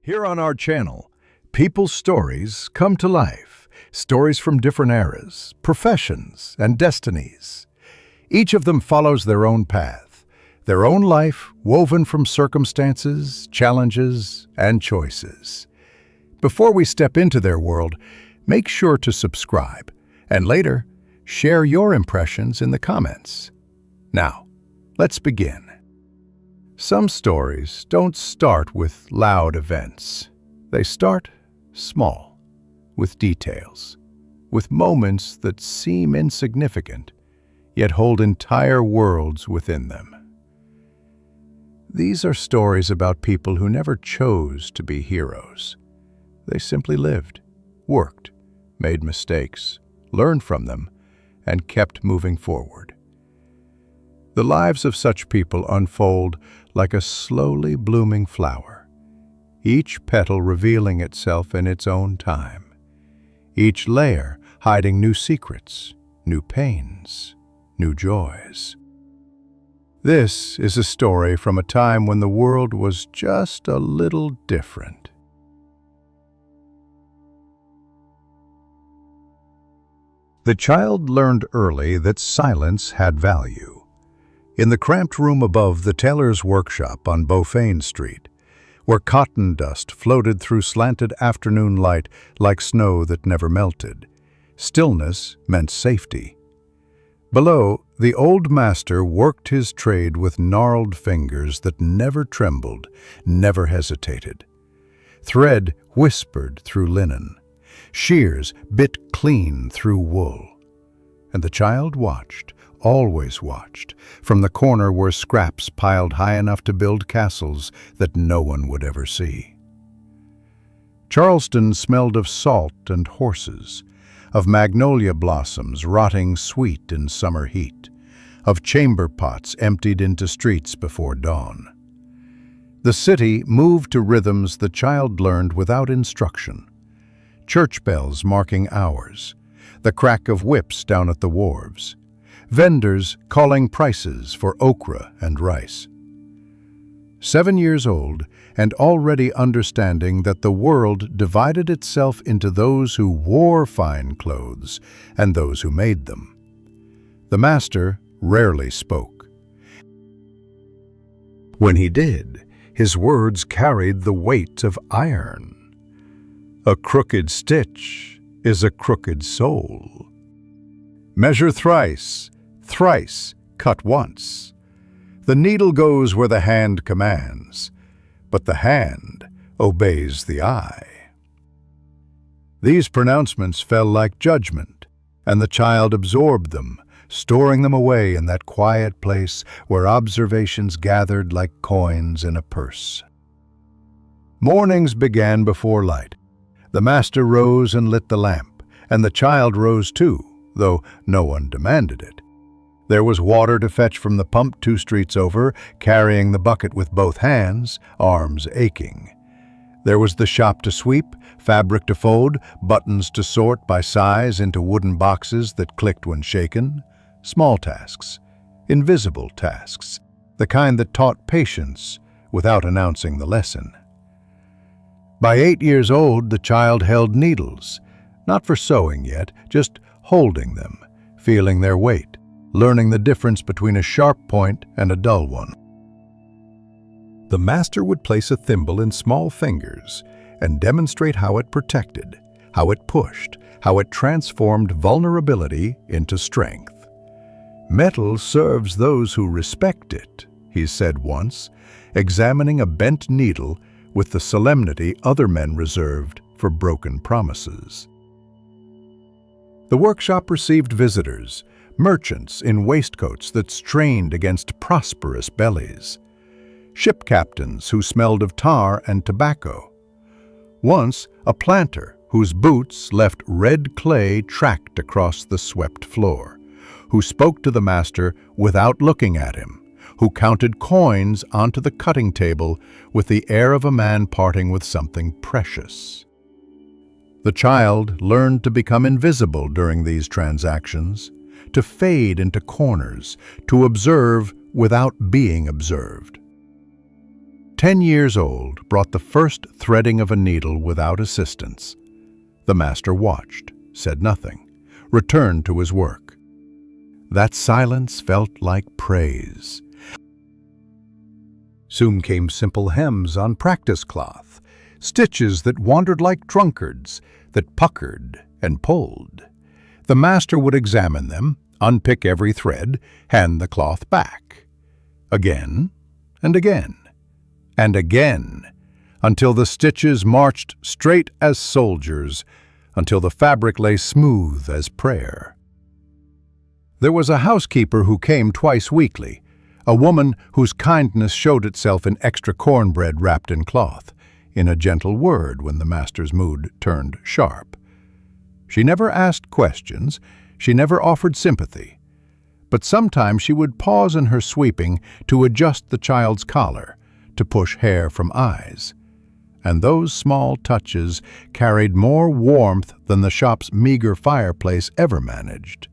Here on our channel, people's stories come to life. Stories from different eras, professions, and destinies. Each of them follows their own path, their own life woven from circumstances, challenges, and choices. Before we step into their world, make sure to subscribe, and later, share your impressions in the comments. Now, let's begin. Some stories don't start with loud events. They start small, with details, with moments that seem insignificant, yet hold entire worlds within them. These are stories about people who never chose to be heroes. They simply lived, worked, made mistakes, learned from them, and kept moving forward. The lives of such people unfold like a slowly blooming flower, each petal revealing itself in its own time, each layer hiding new secrets, new pains, new joys. This is a story from a time when the world was just a little different. The child learned early that silence had value. In the cramped room above the tailor's workshop on Beaufane Street, where cotton dust floated through slanted afternoon light like snow that never melted, stillness meant safety. Below, the old master worked his trade with gnarled fingers that never trembled, never hesitated. Thread whispered through linen. Shears bit clean through wool. And the child watched, always watched, from the corner where scraps piled high enough to build castles that no one would ever see. Charleston smelled of salt and horses, of magnolia blossoms rotting sweet in summer heat, of chamber pots emptied into streets before dawn. The city moved to rhythms the child learned without instruction. Church bells marking hours, the crack of whips down at the wharves, vendors calling prices for okra and rice. 7 years old and already understanding that the world divided itself into those who wore fine clothes and those who made them. The master rarely spoke. When he did, his words carried the weight of iron. A crooked stitch is a crooked soul. Measure thrice, thrice cut once. The needle goes where the hand commands, but the hand obeys the eye. These pronouncements fell like judgment, and the child absorbed them, storing them away in that quiet place where observations gathered like coins in a purse. Mornings began before light. The master rose and lit the lamp, and the child rose too, though no one demanded it. There was water to fetch from the pump 2 streets over, carrying the bucket with both hands, arms aching. There was the shop to sweep, fabric to fold, buttons to sort by size into wooden boxes that clicked when shaken. Small tasks, invisible tasks, the kind that taught patience without announcing the lesson. By 8 years old, the child held needles, not for sewing yet, just holding them, feeling their weight, learning the difference between a sharp point and a dull one. The master would place a thimble in small fingers and demonstrate how it protected, how it pushed, how it transformed vulnerability into strength. "Metal serves those who respect it," he said once, examining a bent needle with the solemnity other men reserved for broken promises. The workshop received visitors, merchants in waistcoats that strained against prosperous bellies, ship captains who smelled of tar and tobacco. Once, a planter whose boots left red clay tracked across the swept floor, who spoke to the master without looking at him, who counted coins onto the cutting table with the air of a man parting with something precious. The child learned to become invisible during these transactions, to fade into corners, to observe without being observed. 10 years old, brought the first threading of a needle without assistance. The master watched, said nothing, returned to his work. That silence felt like praise. Soon came simple hems on practice cloth, stitches that wandered like drunkards, that puckered and pulled. The master would examine them, unpick every thread, hand the cloth back. Again and again and again, until the stitches marched straight as soldiers, until the fabric lay smooth as prayer. There was a housekeeper who came twice weekly, a woman whose kindness showed itself in extra cornbread wrapped in cloth, in a gentle word when the master's mood turned sharp. She never asked questions, she never offered sympathy, but sometimes she would pause in her sweeping to adjust the child's collar, to push hair from eyes. And those small touches carried more warmth than the shop's meager fireplace ever managed.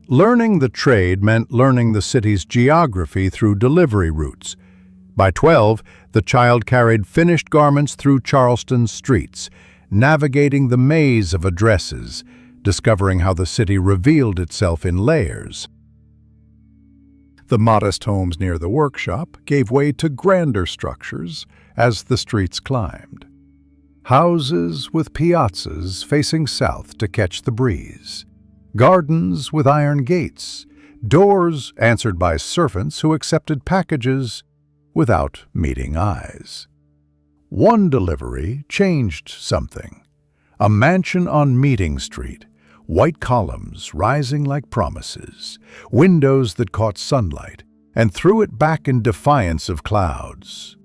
Learning the trade meant learning the city's geography through delivery routes. By 12, the child carried finished garments through Charleston's streets, navigating the maze of addresses, discovering how the city revealed itself in layers. The modest homes near the workshop gave way to grander structures as the streets climbed. Houses with piazzas facing south to catch the breeze. Gardens with iron gates. Doors answered by servants who accepted packages without meeting eyes. One delivery changed something. A mansion on Meeting Street. White columns rising like promises, windows that caught sunlight and threw it back in defiance of clouds.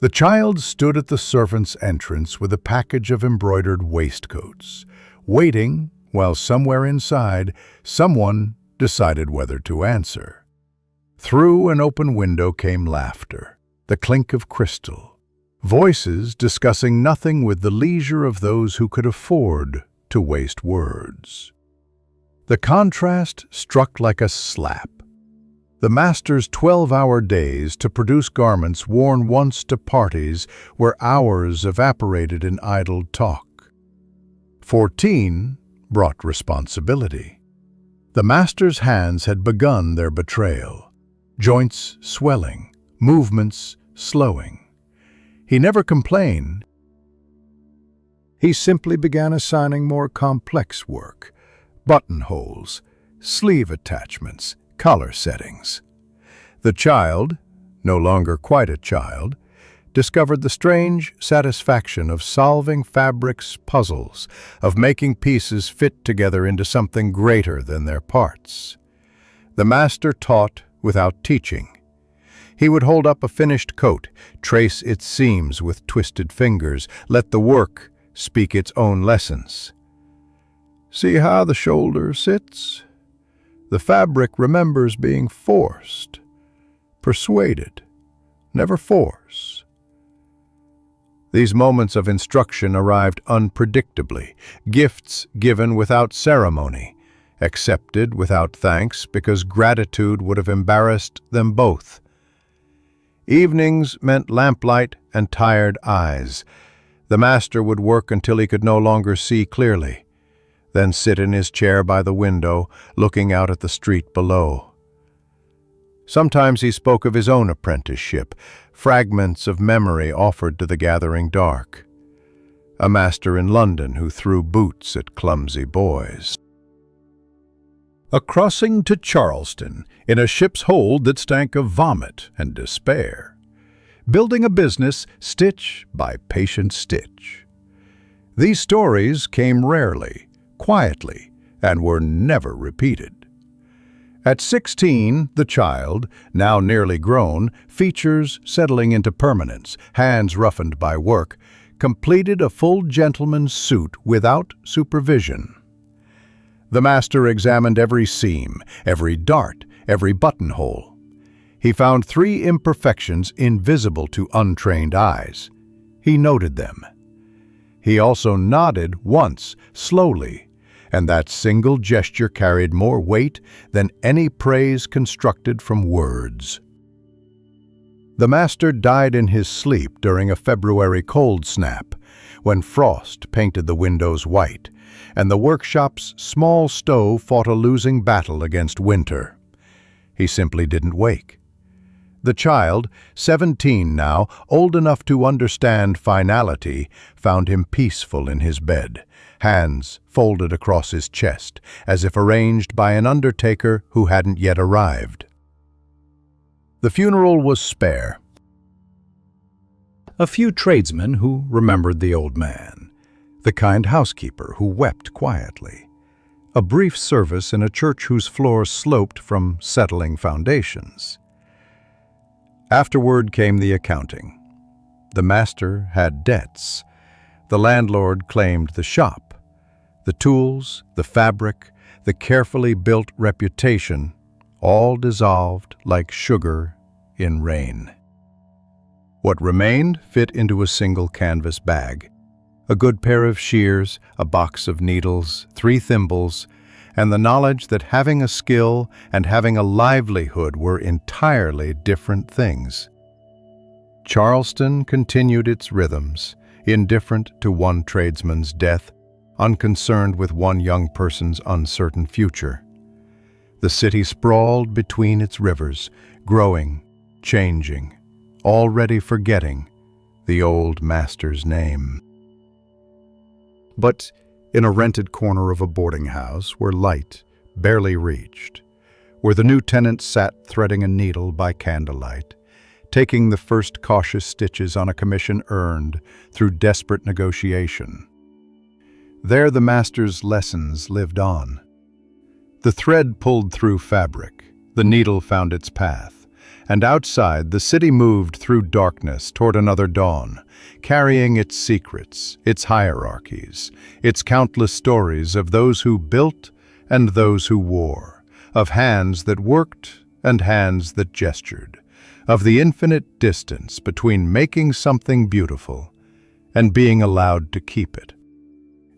The child stood at the servant's entrance with a package of embroidered waistcoats, waiting while somewhere inside, someone decided whether to answer. Through an open window came laughter, the clink of crystal, voices discussing nothing with the leisure of those who could afford to waste words. The contrast struck like a slap. The master's 12-hour days to produce garments worn once to parties where hours evaporated in idle talk. 14 brought responsibility. The master's hands had begun their betrayal, joints swelling, movements slowing. He never complained. He simply began assigning more complex work, buttonholes, sleeve attachments, collar settings. The child, no longer quite a child, discovered the strange satisfaction of solving fabric's puzzles, of making pieces fit together into something greater than their parts. The master taught without teaching. He would hold up a finished coat, trace its seams with twisted fingers, let the work speak its own lessons. See how the shoulder sits? The fabric remembers being forced, persuaded, never force. These moments of instruction arrived unpredictably, gifts given without ceremony, accepted without thanks because gratitude would have embarrassed them both. Evenings meant lamplight and tired eyes. The master would work until he could no longer see clearly, then sit in his chair by the window, looking out at the street below. Sometimes he spoke of his own apprenticeship, fragments of memory offered to the gathering dark. A master in London who threw boots at clumsy boys. A crossing to Charleston in a ship's hold that stank of vomit and despair. Building a business stitch by patient stitch. These stories came rarely, quietly, and were never repeated. At 16, the child, now nearly grown, features settling into permanence, hands roughened by work, completed a full gentleman's suit without supervision. The master examined every seam, every dart, every buttonhole. He found 3 imperfections invisible to untrained eyes. He noted them. He also nodded once, slowly, and that single gesture carried more weight than any praise constructed from words. The master died in his sleep during a February cold snap, when frost painted the windows white, and the workshop's small stove fought a losing battle against winter. He simply didn't wake. The child, 17 now, old enough to understand finality, found him peaceful in his bed, hands folded across his chest, as if arranged by an undertaker who hadn't yet arrived. The funeral was spare. A few tradesmen who remembered the old man, the kind housekeeper who wept quietly, a brief service in a church whose floor sloped from settling foundations. Afterward came the accounting. The master had debts. The landlord claimed the shop. The tools, the fabric, the carefully built reputation, all dissolved like sugar in rain. What remained fit into a single canvas bag: a good pair of shears, a box of needles, 3 thimbles, and the knowledge that having a skill and having a livelihood were entirely different things. Charleston continued its rhythms, indifferent to one tradesman's death, unconcerned with one young person's uncertain future. The city sprawled between its rivers, growing, changing, already forgetting the old master's name. But in a rented corner of a boarding house where light barely reached, where the new tenant sat threading a needle by candlelight, taking the first cautious stitches on a commission earned through desperate negotiation, there the master's lessons lived on. The thread pulled through fabric, the needle found its path, and outside the city moved through darkness toward another dawn, carrying its secrets, its hierarchies, its countless stories of those who built and those who wore, of hands that worked and hands that gestured, of the infinite distance between making something beautiful and being allowed to keep it.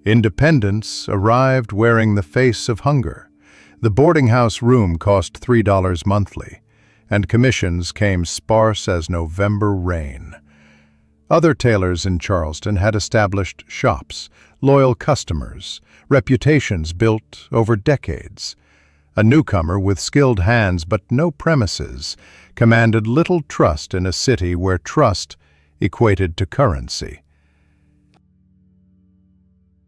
Independence arrived wearing the face of hunger. The boarding house room cost $3 monthly, and commissions came sparse as November rain. Other tailors in Charleston had established shops, loyal customers, reputations built over decades. A newcomer with skilled hands but no premises commanded little trust in a city where trust equated to currency.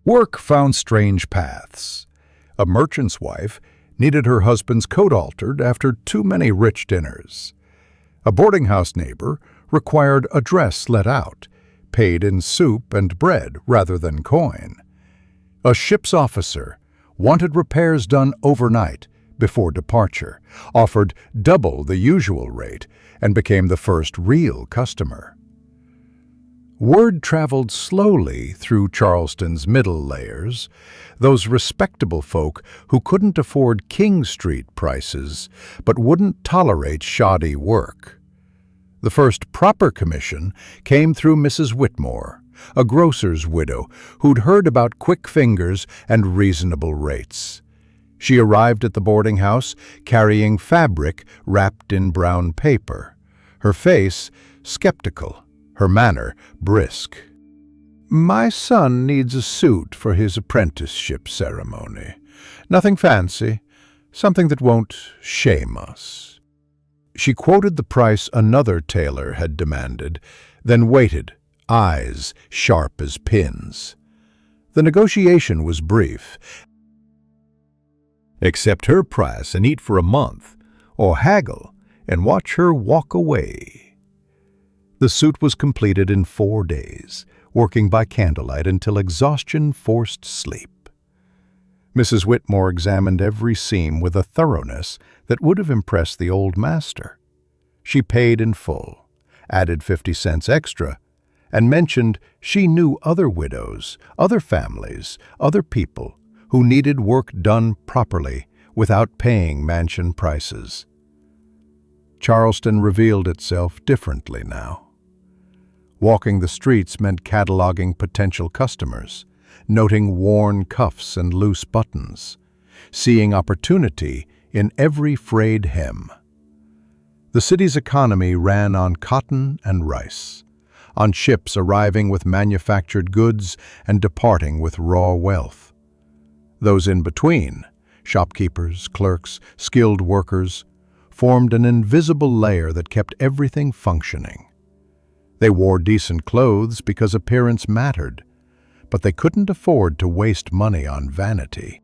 Work found strange paths. A merchant's wife needed her husband's coat altered after too many rich dinners. A boarding house neighbor required a dress let out, paid in soup and bread rather than coin. A ship's officer wanted repairs done overnight before departure, offered double the usual rate, and became the first real customer. Word traveled slowly through Charleston's middle layers, those respectable folk who couldn't afford King Street prices but wouldn't tolerate shoddy work. The first proper commission came through Mrs. Whitmore, a grocer's widow who'd heard about quick fingers and reasonable rates. She arrived at the boarding house carrying fabric wrapped in brown paper, her face skeptical, her manner brisk. "My son needs a suit for his apprenticeship ceremony. Nothing fancy, something that won't shame us." She quoted the price another tailor had demanded, then waited, eyes sharp as pins. The negotiation was brief. Accept her price and eat for a month, or haggle and watch her walk away. The suit was completed in 4 days, working by candlelight until exhaustion forced sleep. Mrs. Whitmore examined every seam with a thoroughness that would have impressed the old master. She paid in full, added 50 cents extra, and mentioned she knew other widows, other families, other people who needed work done properly without paying mansion prices. Charleston revealed itself differently now. Walking the streets meant cataloging potential customers, noting worn cuffs and loose buttons, seeing opportunity in every frayed hem. The city's economy ran on cotton and rice, on ships arriving with manufactured goods and departing with raw wealth. Those in between, shopkeepers, clerks, skilled workers, formed an invisible layer that kept everything functioning. They wore decent clothes because appearance mattered, but they couldn't afford to waste money on vanity.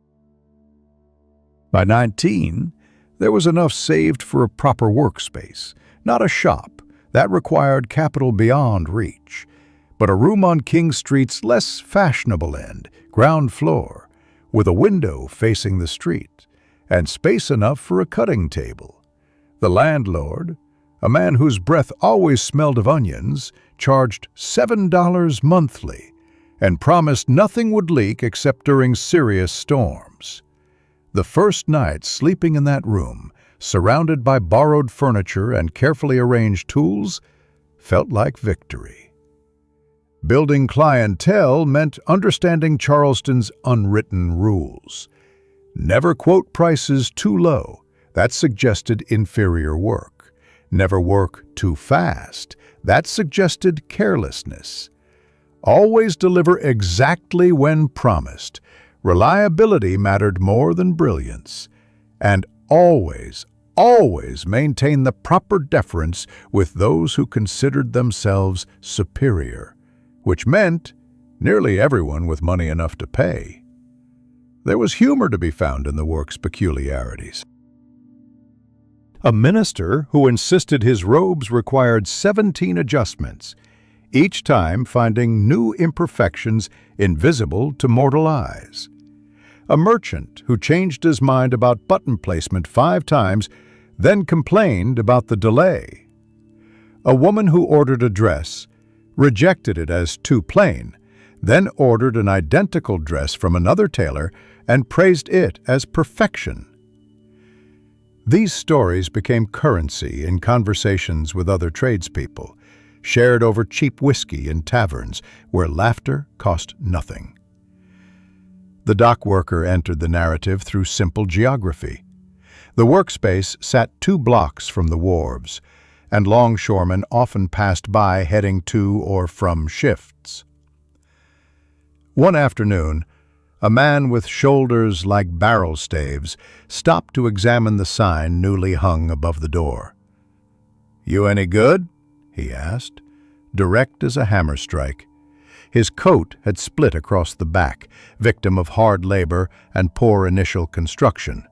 By 19, there was enough saved for a proper workspace, not a shop. That required capital beyond reach, but a room on King Street's less fashionable end, ground floor, with a window facing the street, and space enough for a cutting table. The landlord, a man whose breath always smelled of onions, charged $7 monthly and promised nothing would leak except during serious storms. The first night sleeping in that room, surrounded by borrowed furniture and carefully arranged tools, felt like victory. Building clientele meant understanding Charleston's unwritten rules. Never quote prices too low. That suggested inferior work. Never work too fast. That suggested carelessness. Always deliver exactly when promised. Reliability mattered more than brilliance. And always maintain the proper deference with those who considered themselves superior, which meant nearly everyone with money enough to pay. There was humor to be found in the work's peculiarities. A minister who insisted his robes required 17 adjustments, each time finding new imperfections invisible to mortal eyes. A merchant who changed his mind about button placement 5 times, then complained about the delay. A woman who ordered a dress, rejected it as too plain, then ordered an identical dress from another tailor and praised it as perfection. These stories became currency in conversations with other tradespeople, shared over cheap whiskey in taverns where laughter cost nothing. The dock worker entered the narrative through simple geography. The workspace sat 2 blocks from the wharves, and longshoremen often passed by heading to or from shifts. One afternoon, a man with shoulders like barrel staves stopped to examine the sign newly hung above the door. "You any good?" he asked, direct as a hammer strike. His coat had split across the back, victim of hard labor and poor initial construction.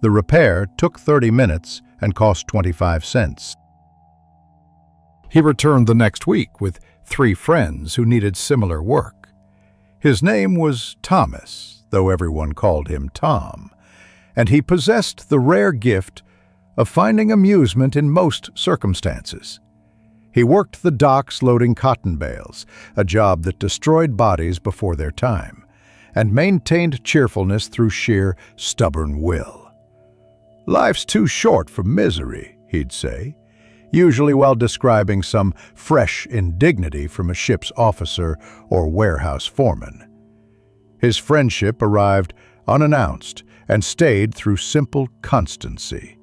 The repair took 30 minutes and cost 25 cents. He returned the next week with 3 friends who needed similar work. His name was Thomas, though everyone called him Tom, and he possessed the rare gift of finding amusement in most circumstances. He worked the docks loading cotton bales, a job that destroyed bodies before their time, and maintained cheerfulness through sheer stubborn will. "Life's too short for misery," he'd say, usually while describing some fresh indignity from a ship's officer or warehouse foreman. His friendship arrived unannounced and stayed through simple constancy.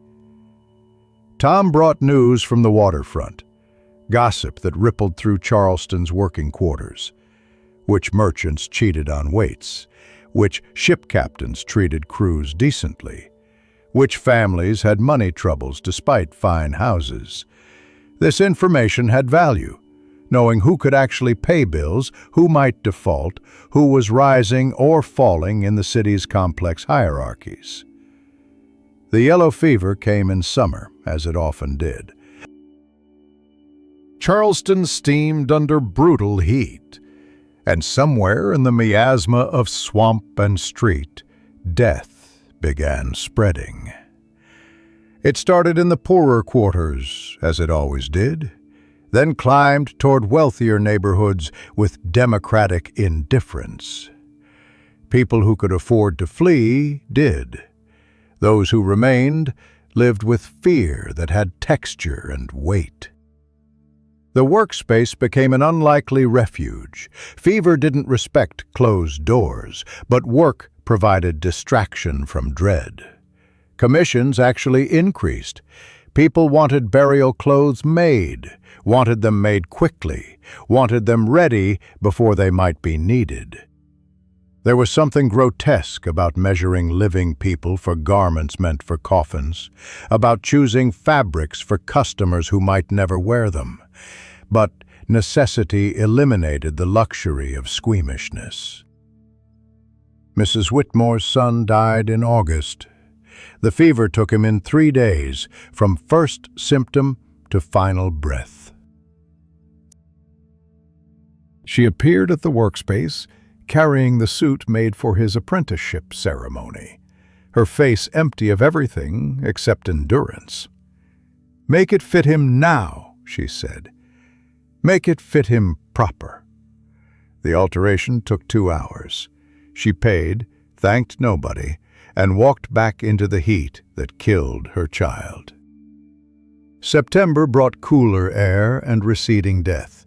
Tom brought news from the waterfront, gossip that rippled through Charleston's working quarters. Which merchants cheated on weights, which ship captains treated crews decently, which families had money troubles despite fine houses. This information had value, knowing who could actually pay bills, who might default, who was rising or falling in the city's complex hierarchies. The yellow fever came in summer, as it often did. Charleston steamed under brutal heat, and somewhere in the miasma of swamp and street, death began spreading. It started in the poorer quarters, as it always did, then climbed toward wealthier neighborhoods with democratic indifference. People who could afford to flee did. Those who remained lived with fear that had texture and weight. The workspace became an unlikely refuge. Fever didn't respect closed doors, but work provided distraction from dread. Commissions actually increased. People wanted burial clothes made, wanted them made quickly, wanted them ready before they might be needed. There was something grotesque about measuring living people for garments meant for coffins, about choosing fabrics for customers who might never wear them. But necessity eliminated the luxury of squeamishness. Mrs. Whitmore's son died in August. The fever took him in 3 days, from first symptom to final breath. She appeared at the workspace, carrying the suit made for his apprenticeship ceremony, her face empty of everything except endurance. "Make it fit him now," she said. "Make it fit him proper." The alteration took 2 hours. She paid, thanked nobody, and walked back into the heat that killed her child. September brought cooler air and receding death.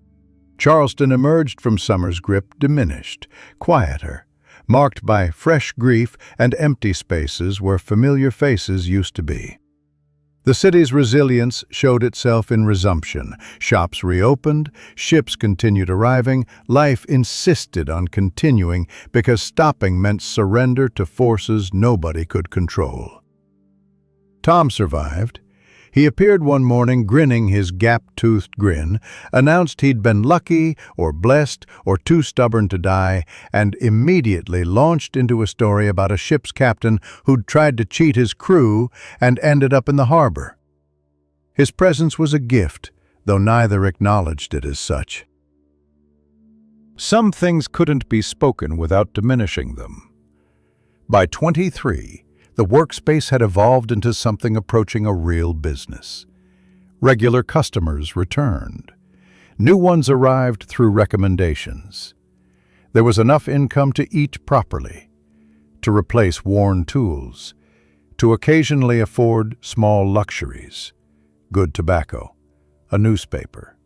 Charleston emerged from summer's grip diminished, quieter, marked by fresh grief and empty spaces where familiar faces used to be. The city's resilience showed itself in resumption. Shops reopened, ships continued arriving, life insisted on continuing because stopping meant surrender to forces nobody could control. Tom survived. He appeared one morning grinning his gap-toothed grin, announced he'd been lucky or blessed or too stubborn to die, and immediately launched into a story about a ship's captain who'd tried to cheat his crew and ended up in the harbor. His presence was a gift, though neither acknowledged it as such. Some things couldn't be spoken without diminishing them. By 23, the workspace had evolved into something approaching a real business. Regular customers returned. New ones arrived through recommendations. There was enough income to eat properly, to replace worn tools, to occasionally afford small luxuries, good tobacco, a newspaper,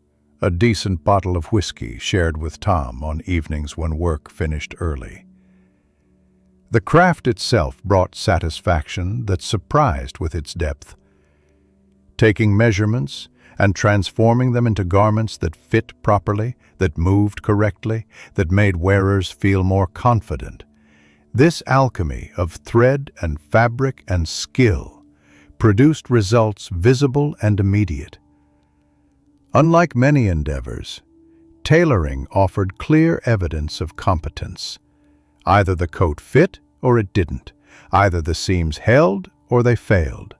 a decent bottle of whiskey shared with Tom on evenings when work finished early. The craft itself brought satisfaction that surprised with its depth. Taking measurements and transforming them into garments that fit properly, that moved correctly, that made wearers feel more confident. This alchemy of thread and fabric and skill produced results visible and immediate. Unlike many endeavors, tailoring offered clear evidence of competence. Either the coat fit or it didn't. Either the seams held or they failed.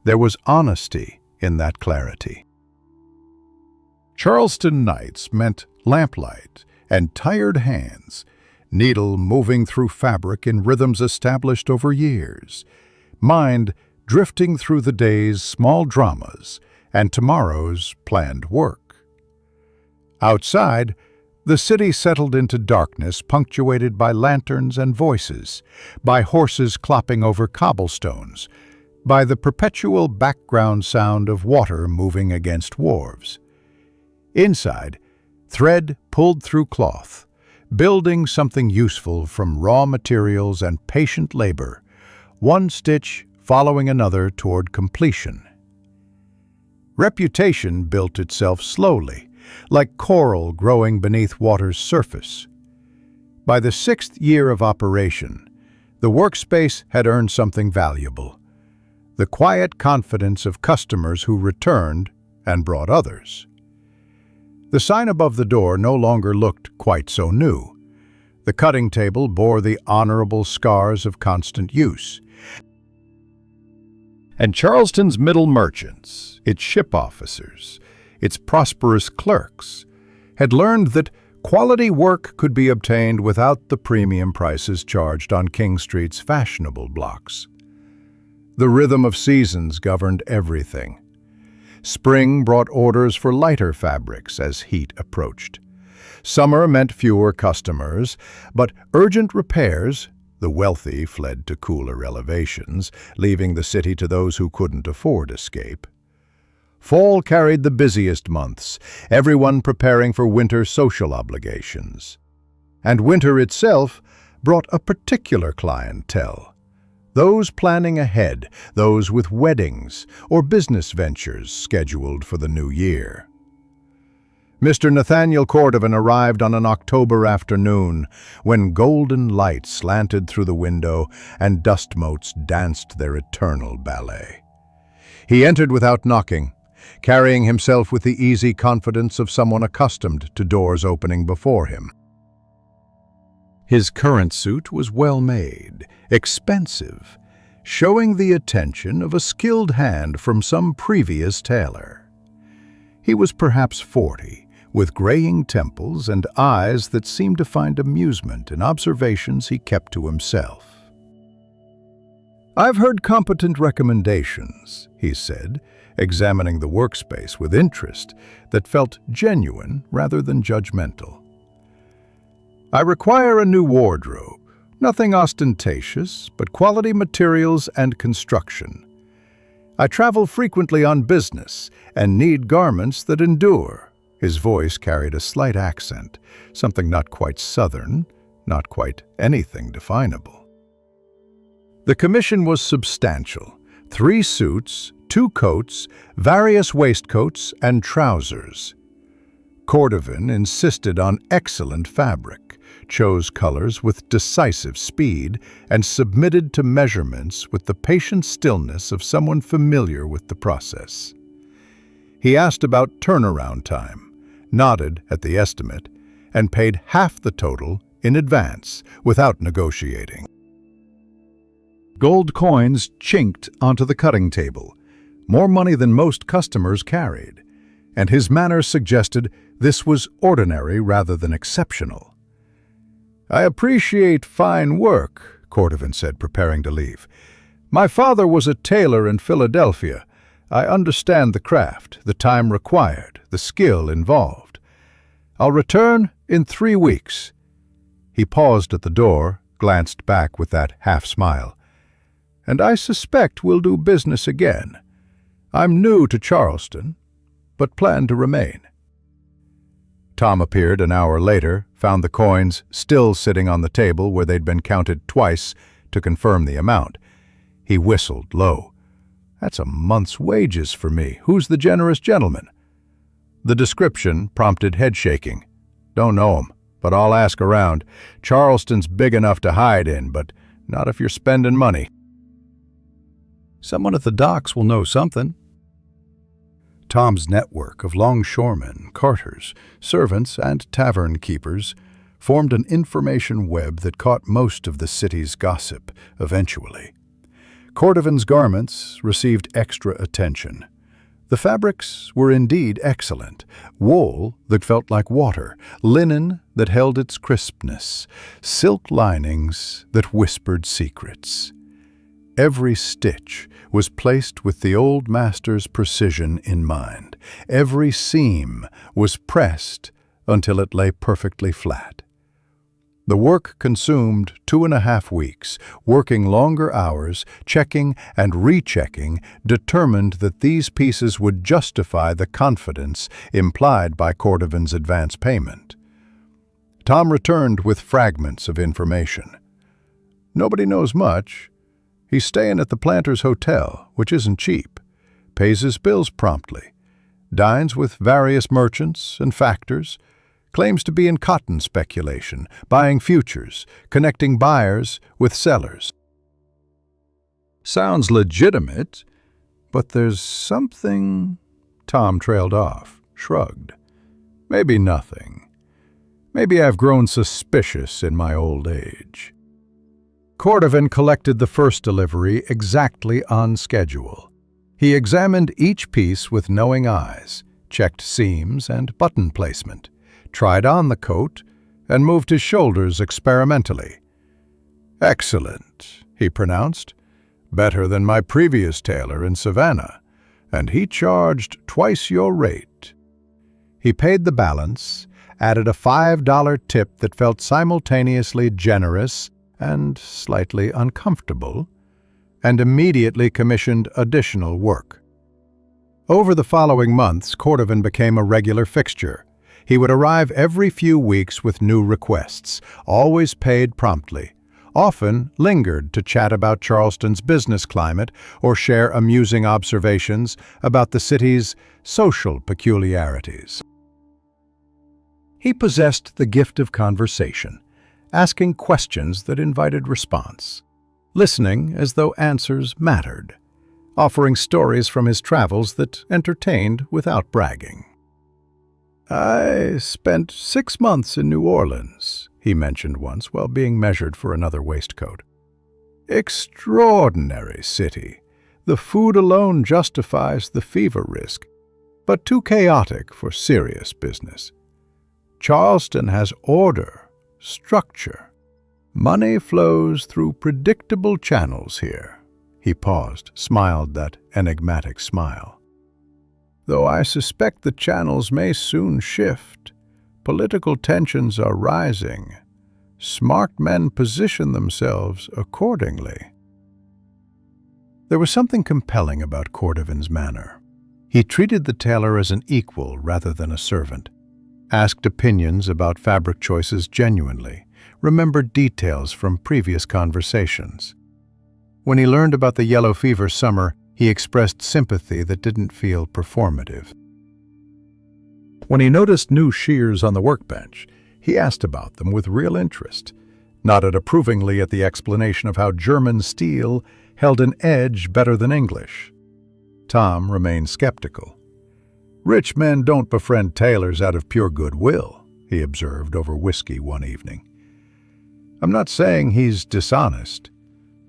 There was honesty in that clarity. Charleston nights meant lamplight and tired hands, needle moving through fabric in rhythms established over years, mind drifting through the day's small dramas and tomorrow's planned work. Outside, the city settled into darkness punctuated by lanterns and voices, by horses clopping over cobblestones, by the perpetual background sound of water moving against wharves. Inside, thread pulled through cloth, building something useful from raw materials and patient labor, one stitch following another toward completion. Reputation built itself slowly, like coral growing beneath water's surface. By the 6th year of operation, the workspace had earned something valuable: the quiet confidence of customers who returned and brought others. The sign above the door no longer looked quite so new. The cutting table bore the honorable scars of constant use. And Charleston's middle merchants, its ship officers, its prosperous clerks, had learned that quality work could be obtained without the premium prices charged on King Street's fashionable blocks. The rhythm of seasons governed everything. Spring brought orders for lighter fabrics as heat approached. Summer meant fewer customers, but urgent repairs. The wealthy fled to cooler elevations, leaving the city to those who couldn't afford escape. Fall carried the busiest months, everyone preparing for winter social obligations. And winter itself brought a particular clientele: those planning ahead, those with weddings or business ventures scheduled for the new year. Mr. Nathaniel Cordovan arrived on an October afternoon when golden light slanted through the window and dust motes danced their eternal ballet. He entered without knocking, carrying himself with the easy confidence of someone accustomed to doors opening before him. His current suit was well-made, expensive, showing the attention of a skilled hand from some previous tailor. He was perhaps 40, with graying temples and eyes that seemed to find amusement in observations he kept to himself. "I've heard competent recommendations," he said, examining the workspace with interest that felt genuine rather than judgmental. "I require a new wardrobe, nothing ostentatious, but quality materials and construction. I travel frequently on business and need garments that endure." His voice carried a slight accent, something not quite Southern, not quite anything definable. The commission was substantial: 3 suits, 2 coats, various waistcoats, and trousers. Cordovan insisted on excellent fabric, chose colors with decisive speed, and submitted to measurements with the patient stillness of someone familiar with the process. He asked about turnaround time, nodded at the estimate, and paid half the total in advance without negotiating. Gold coins chinked onto the cutting table, more money than most customers carried, and his manner suggested this was ordinary rather than exceptional. "I appreciate fine work," Cordovan said, preparing to leave. "My father was a tailor in Philadelphia. I understand the craft, the time required, the skill involved. I'll return in 3 weeks." He paused at the door, glanced back with that half-smile. "And I suspect we'll do business again. I'm new to Charleston, but plan to remain." Tom appeared an hour later, found the coins still sitting on the table where they'd been counted twice to confirm the amount. He whistled low. "That's a month's wages for me. Who's the generous gentleman?" The description prompted head-shaking. "Don't know him, but I'll ask around. Charleston's big enough to hide in, but not if you're spending money." "Someone at the docks will know something." Tom's network of longshoremen, carters, servants, and tavern keepers formed an information web that caught most of the city's gossip eventually. Cordovan's garments received extra attention. The fabrics were indeed excellent: wool that felt like water, linen that held its crispness, silk linings that whispered secrets. Every stitch was placed with the old master's precision in mind. Every seam was pressed until it lay perfectly flat. The work consumed 2.5 weeks, working longer hours, checking and rechecking, determined that these pieces would justify the confidence implied by Cordovan's advance payment. Tom returned with fragments of information. "Nobody knows much. He's staying at the Planters Hotel, which isn't cheap, pays his bills promptly, dines with various merchants and factors, claims to be in cotton speculation, buying futures, connecting buyers with sellers." Sounds legitimate, but there's something... Tom trailed off, shrugged. "Maybe nothing. Maybe I've grown suspicious in my old age." Cordovan collected the first delivery exactly on schedule. He examined each piece with knowing eyes, checked seams and button placement, tried on the coat, and moved his shoulders experimentally. "Excellent," he pronounced. "Better than my previous tailor in Savannah, and he charged twice your rate." He paid the balance, added a $5 tip that felt simultaneously generous and slightly uncomfortable, and immediately commissioned additional work. Over the following months, Cordovan became a regular fixture. He would arrive every few weeks with new requests, always paid promptly, often lingered to chat about Charleston's business climate or share amusing observations about the city's social peculiarities. He possessed the gift of conversation, asking questions that invited response, listening as though answers mattered, offering stories from his travels that entertained without bragging. "I spent 6 months in New Orleans," he mentioned once while being measured for another waistcoat. "Extraordinary city. The food alone justifies the fever risk, but too chaotic for serious business. Charleston has order, structure. Money flows through predictable channels here." He paused, smiled that enigmatic smile. "Though I suspect the channels may soon shift. Political tensions are rising. Smart men position themselves accordingly." There was something compelling about Cordovan's manner. He treated the tailor as an equal rather than a servant, asked opinions about fabric choices genuinely, remembered details from previous conversations. When he learned about the yellow fever summer, he expressed sympathy that didn't feel performative. When he noticed new shears on the workbench, he asked about them with real interest, nodded approvingly at the explanation of how German steel held an edge better than English. Tom remained skeptical. "Rich men don't befriend tailors out of pure goodwill," he observed over whiskey one evening. "I'm not saying he's dishonest.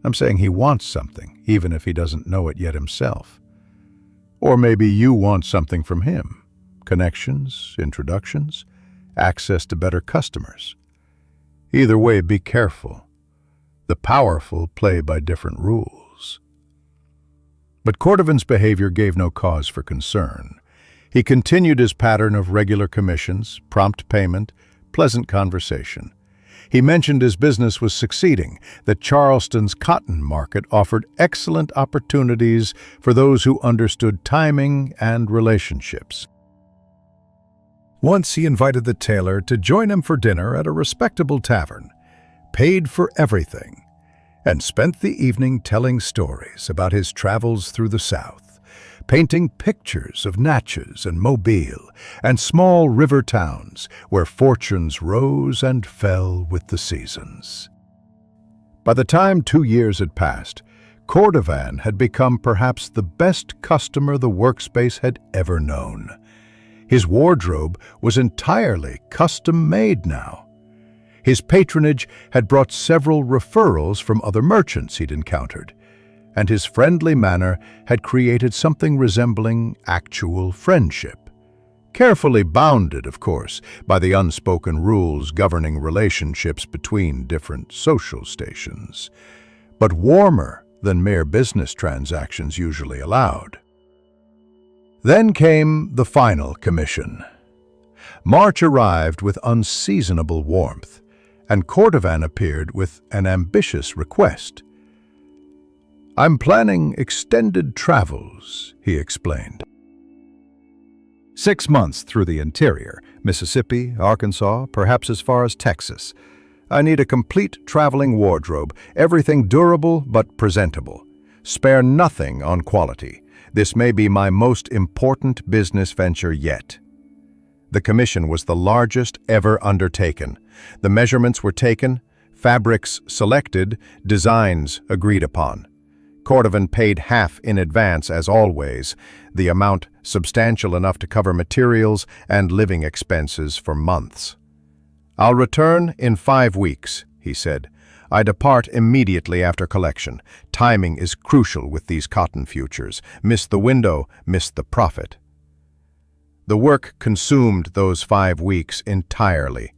I'm saying he wants something, even if he doesn't know it yet himself. Or maybe you want something from him. Connections, introductions, access to better customers. Either way, be careful. The powerful play by different rules." But Cordovan's behavior gave no cause for concern. He continued his pattern of regular commissions, prompt payment, pleasant conversation. He mentioned his business was succeeding, that Charleston's cotton market offered excellent opportunities for those who understood timing and relationships. Once he invited the tailor to join him for dinner at a respectable tavern, paid for everything, and spent the evening telling stories about his travels through the South, painting pictures of Natchez and Mobile and small river towns where fortunes rose and fell with the seasons. By the time 2 years had passed, Cordovan had become perhaps the best customer the workspace had ever known. His wardrobe was entirely custom-made now. His patronage had brought several referrals from other merchants he'd encountered, and his friendly manner had created something resembling actual friendship. Carefully bounded, of course, by the unspoken rules governing relationships between different social stations, but warmer than mere business transactions usually allowed. Then came the final commission. March arrived with unseasonable warmth, and Cordovan appeared with an ambitious request. "I'm planning extended travels," he explained. 6 months through the interior, Mississippi, Arkansas, perhaps as far as Texas. I need a complete traveling wardrobe, everything durable but presentable. Spare nothing on quality. This may be my most important business venture yet. The commission was the largest ever undertaken. The measurements were taken, fabrics selected, designs agreed upon. Cordovan paid half in advance as always, the amount substantial enough to cover materials and living expenses for months. "I'll return in 5 weeks," he said. "I depart immediately after collection. Timing is crucial with these cotton futures. Miss the window, miss the profit." The work consumed those 5 weeks entirely.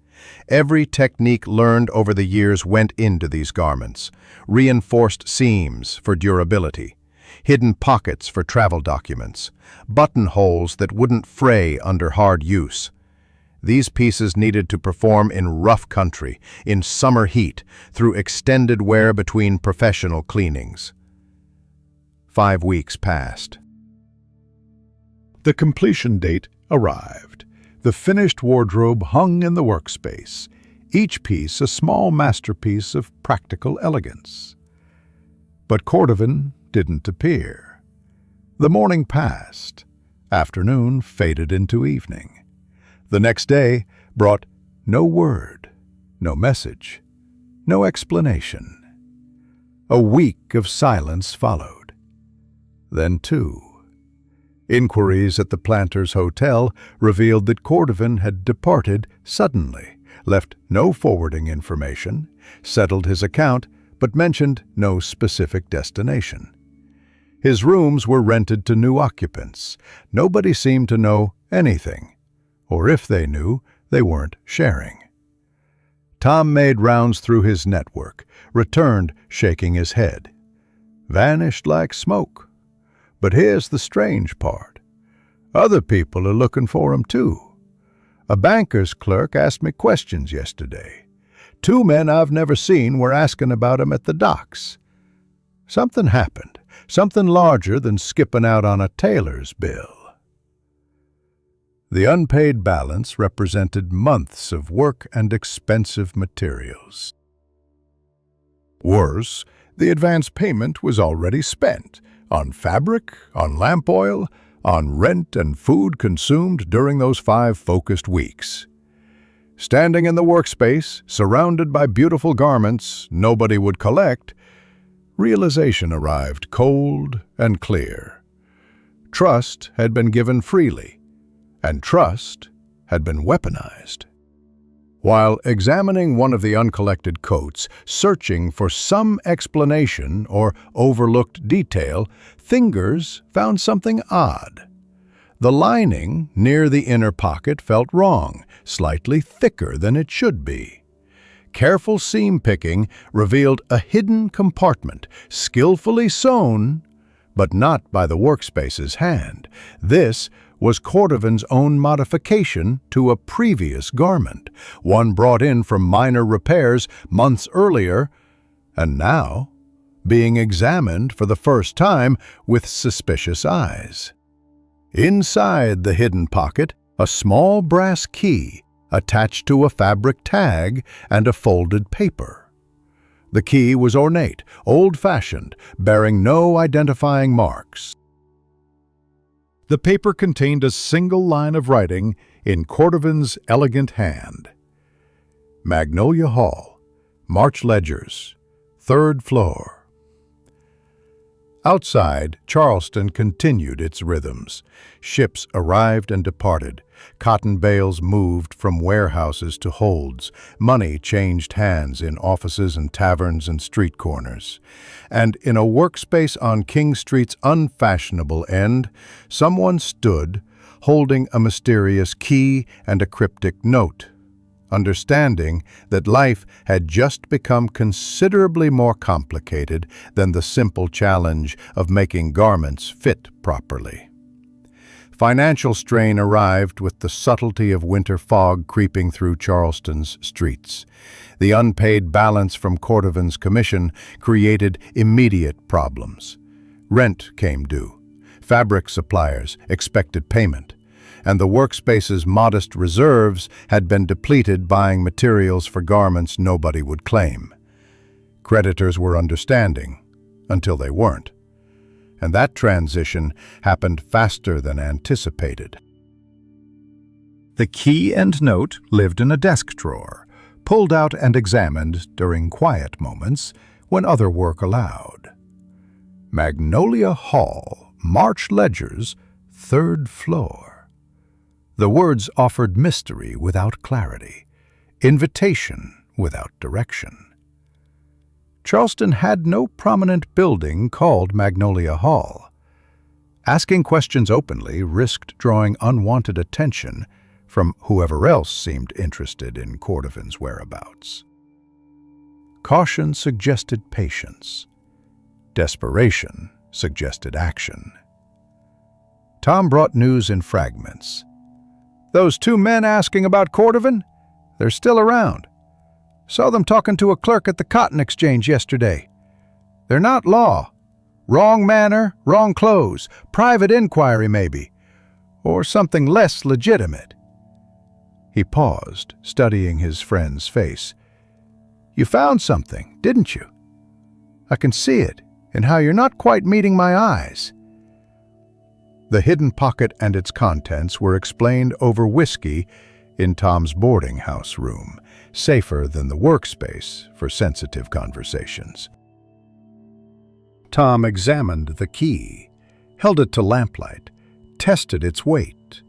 Every technique learned over the years went into these garments. Reinforced seams for durability, hidden pockets for travel documents, buttonholes that wouldn't fray under hard use. These pieces needed to perform in rough country, in summer heat, through extended wear between professional cleanings. 5 weeks passed. The completion date arrived. The finished wardrobe hung in the workspace, each piece a small masterpiece of practical elegance. But Cordovan didn't appear. The morning passed. Afternoon faded into evening. The next day brought no word, no message, no explanation. A week of silence followed. Then two. Inquiries at the Planters' Hotel revealed that Cordovan had departed suddenly, left no forwarding information, settled his account, but mentioned no specific destination. His rooms were rented to new occupants. Nobody seemed to know anything, or if they knew, they weren't sharing. Tom made rounds through his network, returned shaking his head. Vanished like smoke. But here's the strange part. Other people are looking for him too. A banker's clerk asked me questions yesterday. Two men I've never seen were asking about him at the docks. Something happened, something larger than skipping out on a tailor's bill. The unpaid balance represented months of work and expensive materials. Worse, the advance payment was already spent on fabric, on lamp oil, on rent and food consumed during those 5 focused weeks. Standing in the workspace, surrounded by beautiful garments nobody would collect, realization arrived cold and clear. Trust had been given freely, and trust had been weaponized. While examining one of the uncollected coats, searching for some explanation or overlooked detail, fingers found something odd. The lining near the inner pocket felt wrong, slightly thicker than it should be. Careful seam picking revealed a hidden compartment, skillfully sewn, but not by the workspace's hand. This was Cordovan's own modification to a previous garment, one brought in from minor repairs months earlier, and now being examined for the first time with suspicious eyes. Inside the hidden pocket, a small brass key attached to a fabric tag and a folded paper. The key was ornate, old-fashioned, bearing no identifying marks. The paper contained a single line of writing in Cordovan's elegant hand. Magnolia Hall, March Ledgers, 3rd floor. Outside, Charleston continued its rhythms. Ships arrived and departed. Cotton bales moved from warehouses to holds. Money changed hands in offices and taverns and street corners. And in a workspace on King Street's unfashionable end, someone stood, holding a mysterious key and a cryptic note, understanding that life had just become considerably more complicated than the simple challenge of making garments fit properly. Financial strain arrived with the subtlety of winter fog creeping through Charleston's streets. The unpaid balance from Cordovan's commission created immediate problems. Rent came due. Fabric suppliers expected payment, and the workspace's modest reserves had been depleted buying materials for garments nobody would claim. Creditors were understanding, until they weren't. And that transition happened faster than anticipated. The key and note lived in a desk drawer, pulled out and examined during quiet moments when other work allowed. Magnolia Hall, March Ledgers, 3rd floor. The words offered mystery without clarity, invitation without direction. Charleston had no prominent building called Magnolia Hall. Asking questions openly risked drawing unwanted attention from whoever else seemed interested in Cordovan's whereabouts. Caution suggested patience. Desperation suggested action. Tom brought news in fragments. "Those 2 men asking about Cordovan? They're still around. Saw them talking to a clerk at the cotton exchange yesterday. They're not law. Wrong manner, wrong clothes, private inquiry maybe, or something less legitimate." He paused, studying his friend's face. "You found something, didn't you? I can see it in how you're not quite meeting my eyes." The hidden pocket and its contents were explained over whiskey in Tom's boarding house room, safer than the workspace for sensitive conversations. Tom examined the key, held it to lamplight, tested its weight.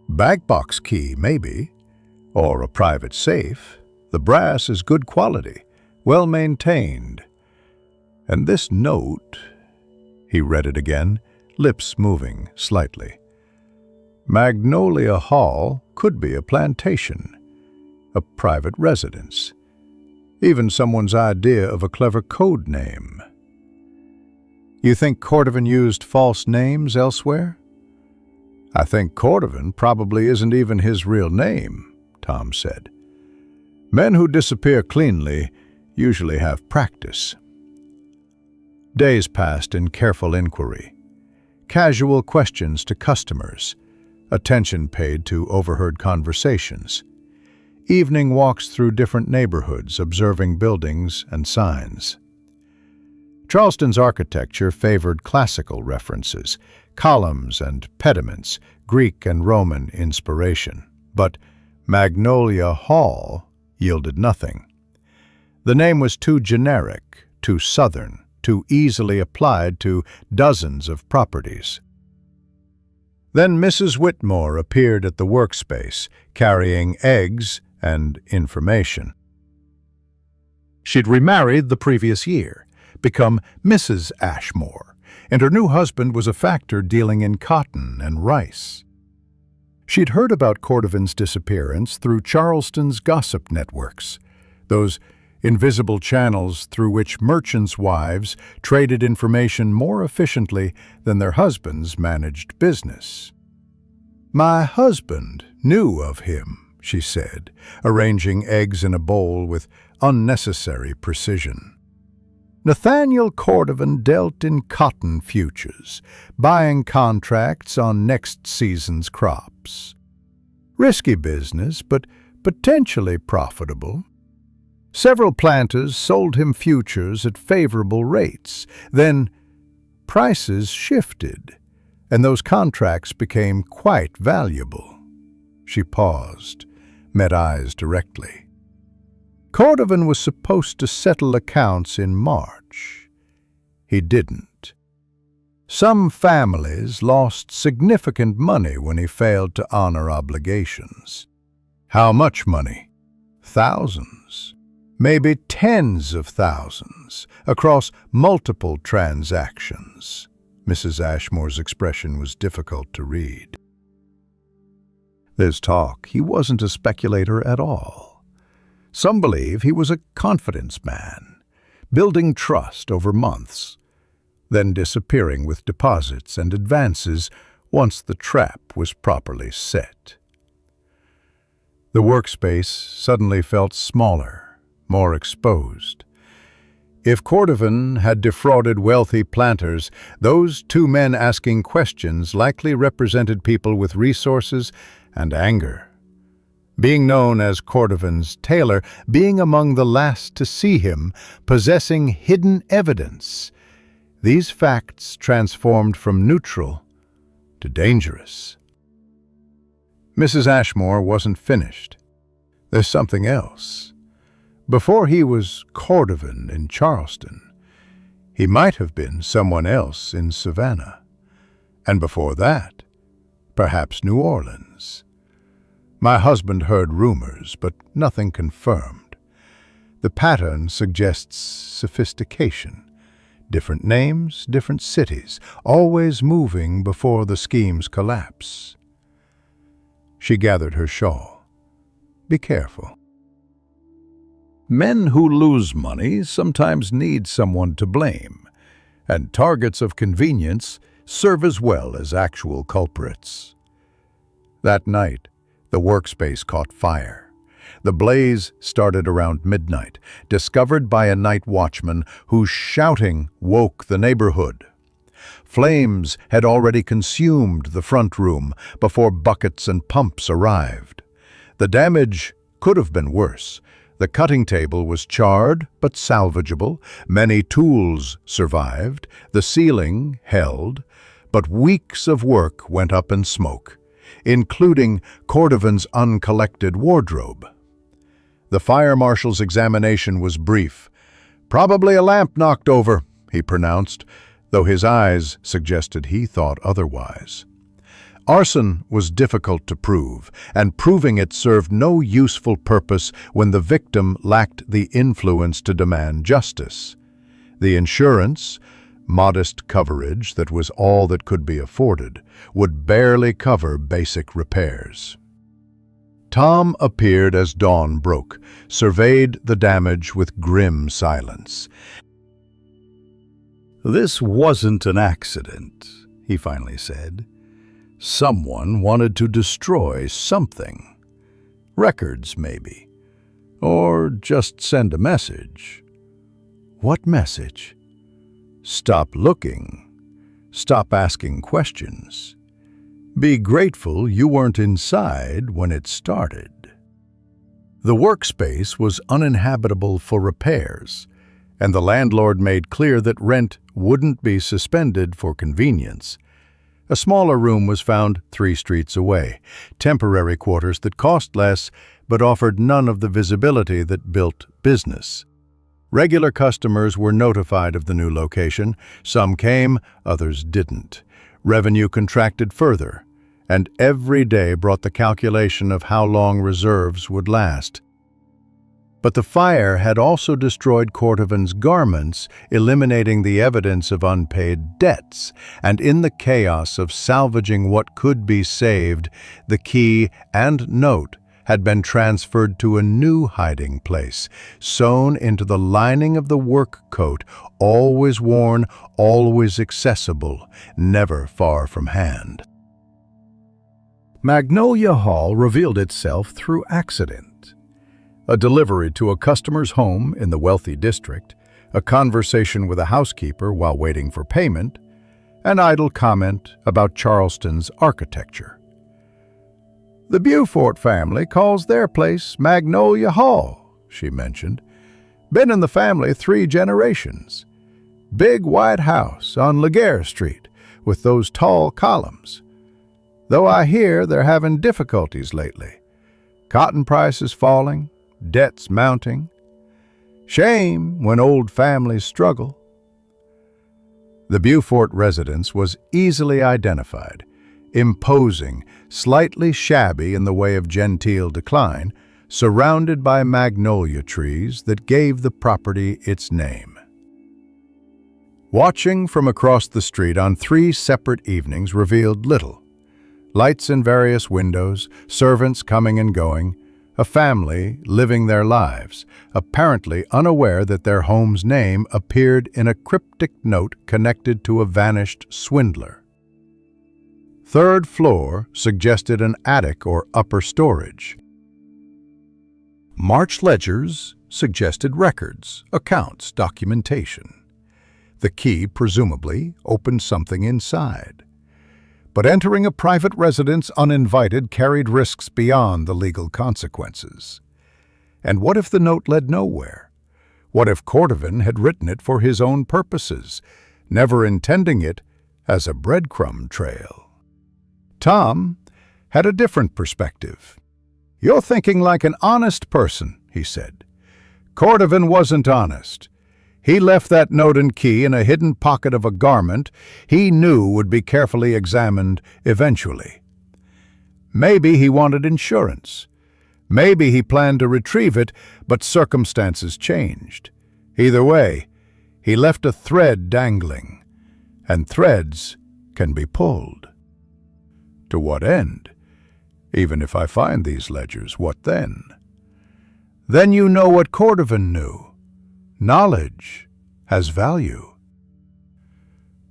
Bagbox key, maybe, or a private safe. The brass is good quality, well maintained. And this note, he read it again, lips moving slightly. Magnolia Hall could be a plantation, a private residence, even someone's idea of a clever code name. "You think Cordovan used false names elsewhere?" "I think Cordovan probably isn't even his real name," Tom said. "Men who disappear cleanly usually have practice." Days passed in careful inquiry, casual questions to customers, attention paid to overheard conversations, evening walks through different neighborhoods observing buildings and signs. Charleston's architecture favored classical references, columns and pediments, Greek and Roman inspiration, but Magnolia Hall yielded nothing. The name was too generic, too southern, too easily applied to dozens of properties. Then Mrs. Whitmore appeared at the workspace, carrying eggs and information. She'd remarried the previous year, become Mrs. Ashmore, and her new husband was a factor dealing in cotton and rice. She'd heard about Cordovan's disappearance through Charleston's gossip networks, those invisible channels through which merchants' wives traded information more efficiently than their husbands managed business. "My husband knew of him," she said, arranging eggs in a bowl with unnecessary precision. "Nathaniel Cordovan dealt in cotton futures, buying contracts on next season's crops. Risky business, but potentially profitable. Several planters sold him futures at favorable rates. Then prices shifted, and those contracts became quite valuable." She paused, met eyes directly. "Cordovan was supposed to settle accounts in March. He didn't. Some families lost significant money when he failed to honor obligations. How much money? Thousands. Maybe tens of thousands, across multiple transactions." Mrs. Ashmore's expression was difficult to read. There's talk he wasn't a speculator at all. Some believe he was a confidence man, building trust over months, then disappearing with deposits and advances once the trap was properly set. The workspace suddenly felt smaller, more exposed. If Cordovan had defrauded wealthy planters, those two men asking questions likely represented people with resources and anger. Being known as Cordovan's tailor, being among the last to see him, possessing hidden evidence, these facts transformed from neutral to dangerous. Mrs. Ashmore wasn't finished. There's something else. Before he was Cordovan in Charleston, he might have been someone else in Savannah. And before that, perhaps New Orleans. My husband heard rumors, but nothing confirmed. The pattern suggests sophistication. Different names, different cities, always moving before the scheme's collapse. She gathered her shawl. "Be careful. Men who lose money sometimes need someone to blame, and targets of convenience serve as well as actual culprits." That night, the workspace caught fire. The blaze started around midnight, discovered by a night watchman whose shouting woke the neighborhood. Flames had already consumed the front room before buckets and pumps arrived. The damage could have been worse. The cutting table was charred but salvageable, many tools survived, the ceiling held, but weeks of work went up in smoke, including Cordovan's uncollected wardrobe. The fire marshal's examination was brief. "Probably a lamp knocked over," he pronounced, though his eyes suggested he thought otherwise. Arson was difficult to prove, and proving it served no useful purpose when the victim lacked the influence to demand justice. The insurance, modest coverage that was all that could be afforded, would barely cover basic repairs. Tom appeared as dawn broke, surveyed the damage with grim silence. "This wasn't an accident," he finally said. "Someone wanted to destroy something. Records, maybe. Or just send a message." "What message?" "Stop looking. Stop asking questions. Be grateful you weren't inside when it started." The workspace was uninhabitable for repairs, and the landlord made clear that rent wouldn't be suspended for convenience. A smaller room was found 3 streets away, temporary quarters that cost less but offered none of the visibility that built business. Regular customers were notified of the new location. Some came, others didn't. Revenue contracted further, and every day brought the calculation of how long reserves would last. But the fire had also destroyed Cordovan's garments, eliminating the evidence of unpaid debts, and in the chaos of salvaging what could be saved, the key and note had been transferred to a new hiding place, sewn into the lining of the work coat, always worn, always accessible, never far from hand. Magnolia Hall revealed itself through accident. A delivery to a customer's home in the wealthy district, a conversation with a housekeeper while waiting for payment, an idle comment about Charleston's architecture. "The Beaufort family calls their place Magnolia Hall," she mentioned. "Been in the family 3 generations. Big white house on Laguerre Street with those tall columns. Though I hear they're having difficulties lately. Cotton prices falling, debts mounting. Shame when old families struggle." The Beaufort residence was easily identified, imposing, slightly shabby in the way of genteel decline, surrounded by magnolia trees that gave the property its name. Watching from across the street on 3 separate evenings revealed little. Lights in various windows, servants coming and going, a family living their lives, apparently unaware that their home's name appeared in a cryptic note connected to a vanished swindler. 3rd floor suggested an attic or upper storage. March ledgers suggested records, accounts, documentation. The key, presumably, opened something inside. But entering a private residence uninvited carried risks beyond the legal consequences. And what if the note led nowhere? What if Cordovan had written it for his own purposes, never intending it as a breadcrumb trail? Tom had a different perspective. "You're thinking like an honest person," he said. "Cordovan wasn't honest. He left that note and key in a hidden pocket of a garment he knew would be carefully examined eventually. Maybe he wanted insurance. Maybe he planned to retrieve it, but circumstances changed. Either way, he left a thread dangling, and threads can be pulled. To what end? Even if I find these ledgers, what then? Then you know what Cordovan knew. Knowledge has value."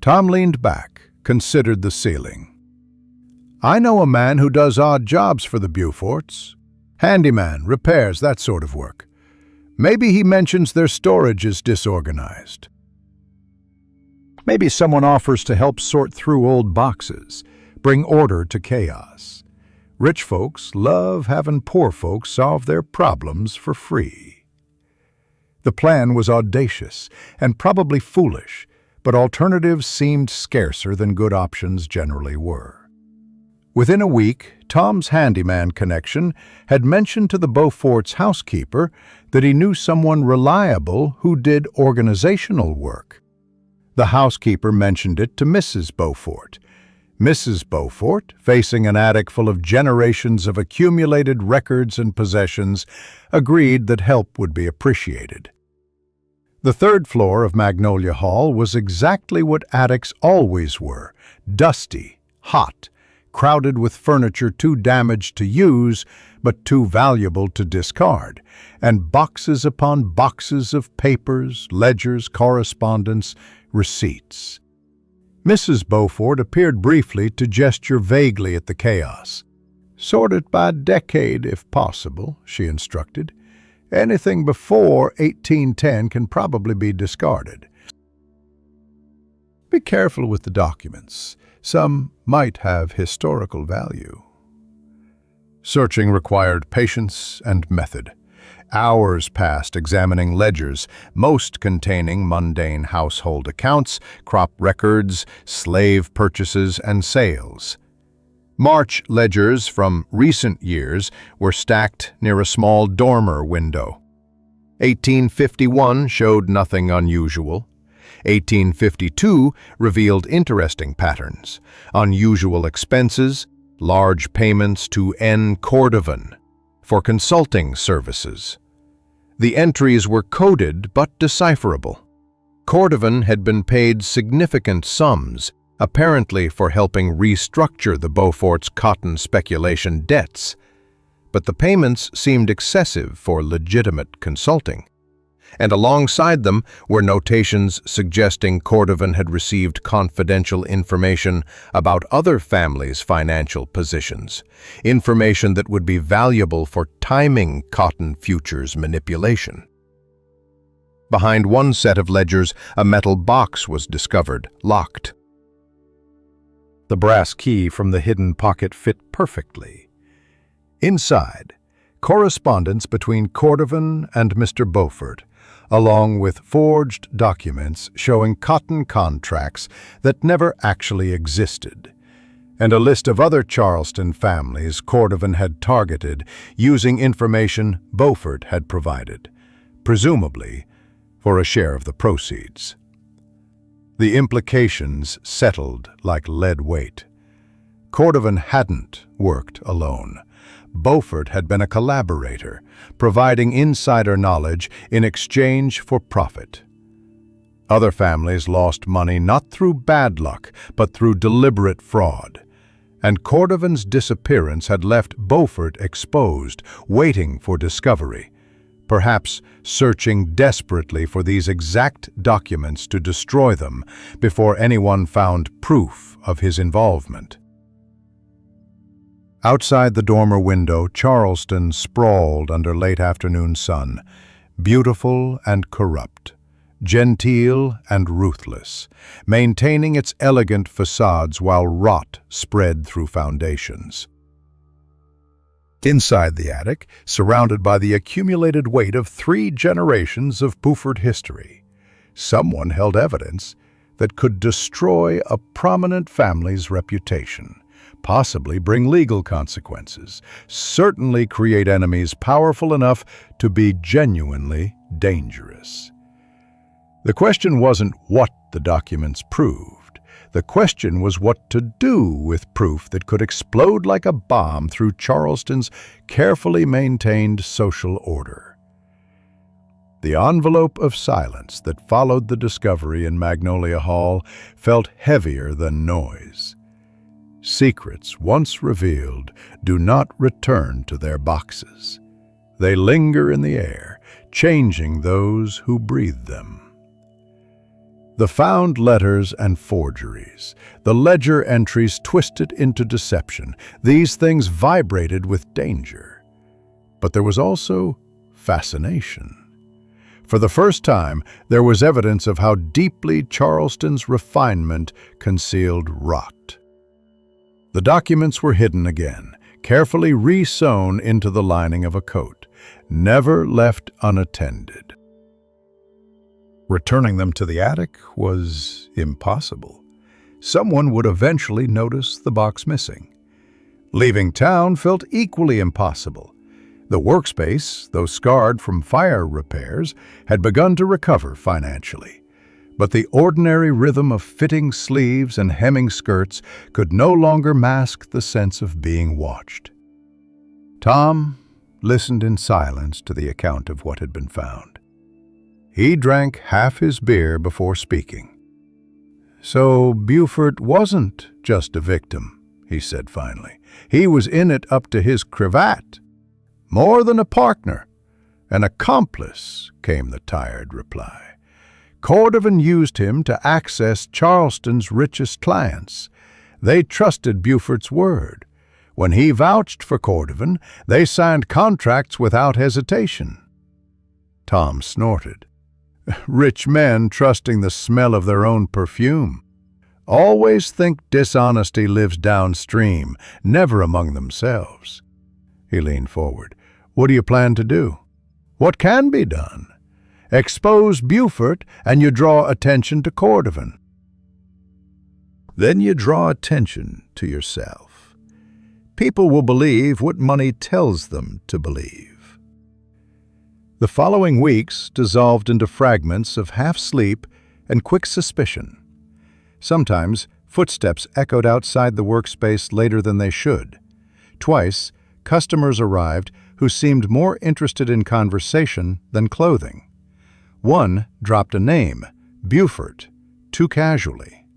Tom leaned back, considered the ceiling. "I know a man who does odd jobs for the Beauforts. Handyman, repairs, that sort of work. Maybe he mentions their storage is disorganized. Maybe someone offers to help sort through old boxes, bring order to chaos. Rich folks love having poor folks solve their problems for free. The plan was audacious and probably foolish, but alternatives seemed scarcer than good options generally were. Within a week, Tom's handyman connection had mentioned to the Beaufort's housekeeper that he knew someone reliable who did organizational work. The housekeeper mentioned it to Mrs. Beaufort. Mrs. Beaufort, facing an attic full of generations of accumulated records and possessions, agreed that help would be appreciated. The third floor of Magnolia Hall was exactly what attics always were: dusty, hot, crowded with furniture too damaged to use but too valuable to discard, and boxes upon boxes of papers, ledgers, correspondence, receipts. Mrs. Beaufort appeared briefly to gesture vaguely at the chaos. "Sort it by decade, if possible," she instructed. "Anything before 1810 can probably be discarded. Be careful with the documents. Some might have historical value." Searching required patience and method. Hours passed examining ledgers, most containing mundane household accounts, crop records, slave purchases, and sales. March ledgers from recent years were stacked near a small dormer window. 1851 showed nothing unusual. 1852 revealed interesting patterns: unusual expenses, large payments to N. Cordovan for consulting services. The entries were coded but decipherable. Cordovan had been paid significant sums, apparently for helping restructure the Beaufort's cotton speculation debts, but the payments seemed excessive for legitimate consulting. And alongside them were notations suggesting Cordovan had received confidential information about other families' financial positions, information that would be valuable for timing cotton futures manipulation. Behind one set of ledgers, a metal box was discovered, locked. The brass key from the hidden pocket fit perfectly. Inside, correspondence between Cordovan and Mr. Beaufort, along with forged documents showing cotton contracts that never actually existed, and a list of other Charleston families Cordovan had targeted using information Beaufort had provided, presumably for a share of the proceeds. The implications settled like lead weight. Cordovan hadn't worked alone. Beaufort had been a collaborator, providing insider knowledge in exchange for profit. Other families lost money not through bad luck, but through deliberate fraud. And Cordovan's disappearance had left Beaufort exposed, waiting for discovery, perhaps searching desperately for these exact documents to destroy them before anyone found proof of his involvement. Outside the dormer window, Charleston sprawled under late afternoon sun, beautiful and corrupt, genteel and ruthless, maintaining its elegant facades while rot spread through foundations. Inside the attic, surrounded by the accumulated weight of 3 generations of Beaufort history, someone held evidence that could destroy a prominent family's reputation, possibly bring legal consequences, certainly create enemies powerful enough to be genuinely dangerous. The question wasn't what the documents proved. The question was what to do with proof that could explode like a bomb through Charleston's carefully maintained social order. The envelope of silence that followed the discovery in Magnolia Hall felt heavier than noise. Secrets once revealed do not return to their boxes. They linger in the air, changing those who breathe them. The found letters and forgeries, the ledger entries twisted into deception, these things vibrated with danger. But there was also fascination. For the first time, there was evidence of how deeply Charleston's refinement concealed rot. The documents were hidden again, carefully re-sewn into the lining of a coat, never left unattended. Returning them to the attic was impossible. Someone would eventually notice the box missing. Leaving town felt equally impossible. The workspace, though scarred from fire repairs, had begun to recover financially. But the ordinary rhythm of fitting sleeves and hemming skirts could no longer mask the sense of being watched. Tom listened in silence to the account of what had been found. He drank half his beer before speaking. "So Beaufort wasn't just a victim," he said finally. "He was in it up to his cravat. More than a partner, an accomplice," came the tired reply. "Cordovan used him to access Charleston's richest clients. They trusted Beaufort's word. When he vouched for Cordovan, they signed contracts without hesitation." Tom snorted. "Rich men trusting the smell of their own perfume. Always think dishonesty lives downstream, never among themselves." He leaned forward. "What do you plan to do?" "What can be done? Expose Beaufort and you draw attention to Cordovan. Then you draw attention to yourself. People will believe what money tells them to believe." The following weeks dissolved into fragments of half-sleep and quick suspicion. Sometimes footsteps echoed outside the workspace later than they should. Twice, customers arrived who seemed more interested in conversation than clothing. One dropped a name, Beaufort, too casually.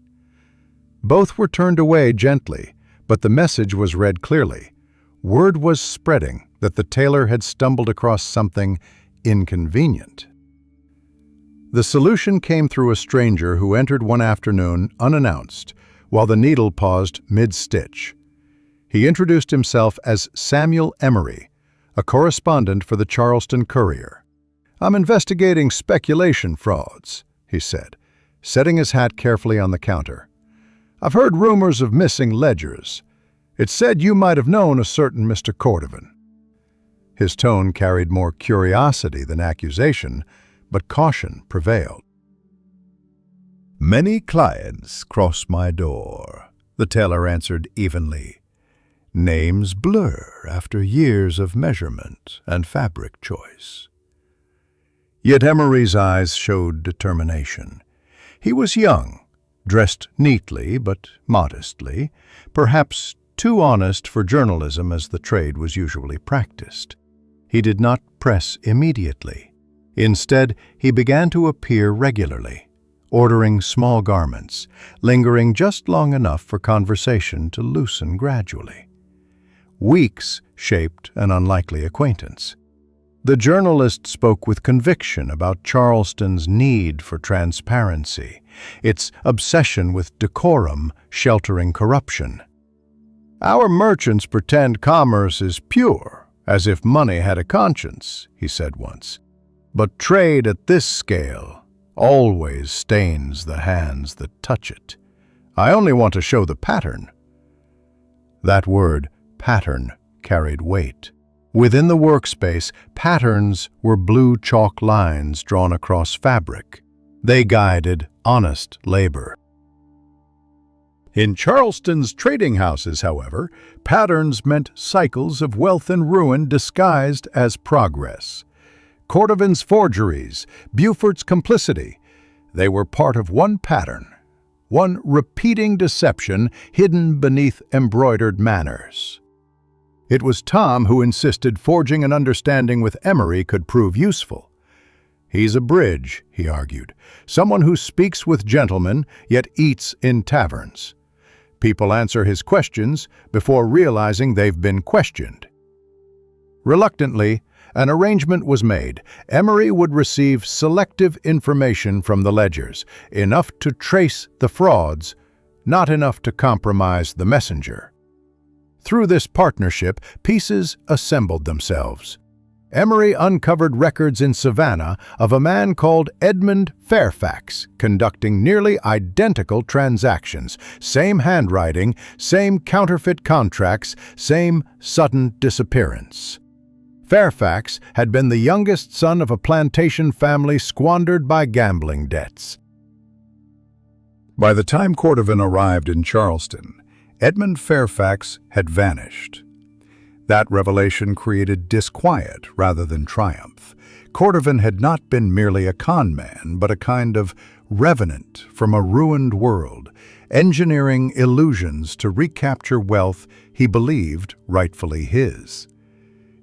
Both were turned away gently, but the message was read clearly. Word was spreading that the tailor had stumbled across something inconvenient. The solution came through a stranger who entered one afternoon unannounced, while the needle paused mid-stitch. He introduced himself as Samuel Emery, a correspondent for the Charleston Courier. "I'm investigating speculation frauds," he said, setting his hat carefully on the counter. "I've heard rumors of missing ledgers. It's said you might have known a certain Mr. Cordovan." His tone carried more curiosity than accusation, but caution prevailed. "Many clients cross my door," the tailor answered evenly. "Names blur after years of measurement and fabric choice." Yet Emery's eyes showed determination. He was young, dressed neatly but modestly, perhaps too honest for journalism as the trade was usually practiced. He did not press immediately. Instead, he began to appear regularly, ordering small garments, lingering just long enough for conversation to loosen gradually. Weeks shaped an unlikely acquaintance. The journalist spoke with conviction about Charleston's need for transparency, its obsession with decorum sheltering corruption. "Our merchants pretend commerce is pure, as if money had a conscience," he said once. "But trade at this scale always stains the hands that touch it. I only want to show the pattern." That word, pattern, carried weight. Within the workspace, patterns were blue chalk lines drawn across fabric. They guided honest labor. In Charleston's trading houses, however, patterns meant cycles of wealth and ruin disguised as progress. Cordovan's forgeries, Beaufort's complicity, they were part of one pattern, one repeating deception hidden beneath embroidered manners. It was Tom who insisted forging an understanding with Emery could prove useful. "He's a bridge," he argued, "someone who speaks with gentlemen yet eats in taverns. People answer his questions before realizing they've been questioned." Reluctantly, an arrangement was made. Emery would receive selective information from the ledgers, enough to trace the frauds, not enough to compromise the messenger. Through this partnership, pieces assembled themselves. Emery uncovered records in Savannah of a man called Edmund Fairfax conducting nearly identical transactions, same handwriting, same counterfeit contracts, same sudden disappearance. Fairfax had been the youngest son of a plantation family squandered by gambling debts. By the time Cordovan arrived in Charleston, Edmund Fairfax had vanished. That revelation created disquiet rather than triumph. Cordovan had not been merely a con man, but a kind of revenant from a ruined world, engineering illusions to recapture wealth he believed rightfully his.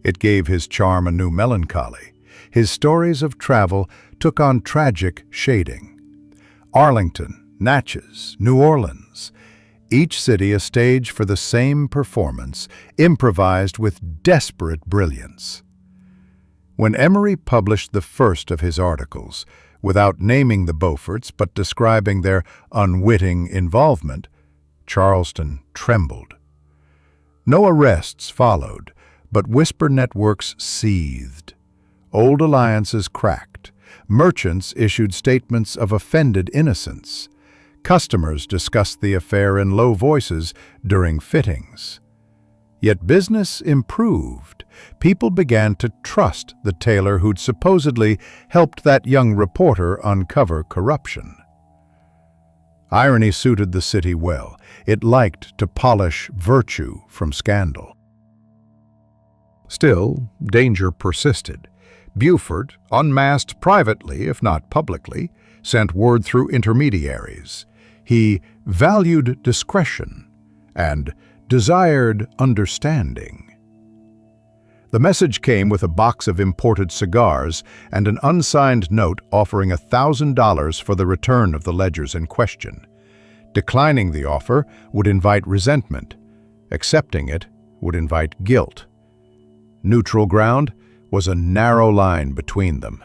It gave his charm a new melancholy. His stories of travel took on tragic shading. Arlington, Natchez, New Orleans, each city a stage for the same performance, improvised with desperate brilliance. When Emery published the first of his articles, without naming the Beauforts but describing their unwitting involvement, Charleston trembled. No arrests followed, but whisper networks seethed. Old alliances cracked. Merchants issued statements of offended innocence. Customers discussed the affair in low voices during fittings. Yet business improved. People began to trust the tailor who'd supposedly helped that young reporter uncover corruption. Irony suited the city well. It liked to polish virtue from scandal. Still, danger persisted. Beaufort, unmasked privately, if not publicly, sent word through intermediaries. He valued discretion and desired understanding. The message came with a box of imported cigars and an unsigned note offering $1,000 for the return of the ledgers in question. Declining the offer would invite resentment. Accepting it would invite guilt. Neutral ground was a narrow line between them.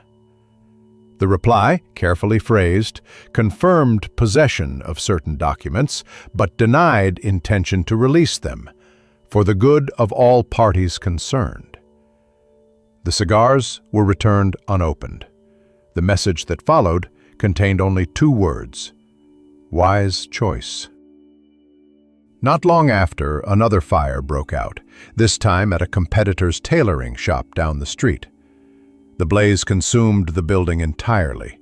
The reply, carefully phrased, confirmed possession of certain documents, but denied intention to release them, for the good of all parties concerned. The cigars were returned unopened. The message that followed contained only 2 words: wise choice. Not long after, another fire broke out, this time at a competitor's tailoring shop down the street. The blaze consumed the building entirely.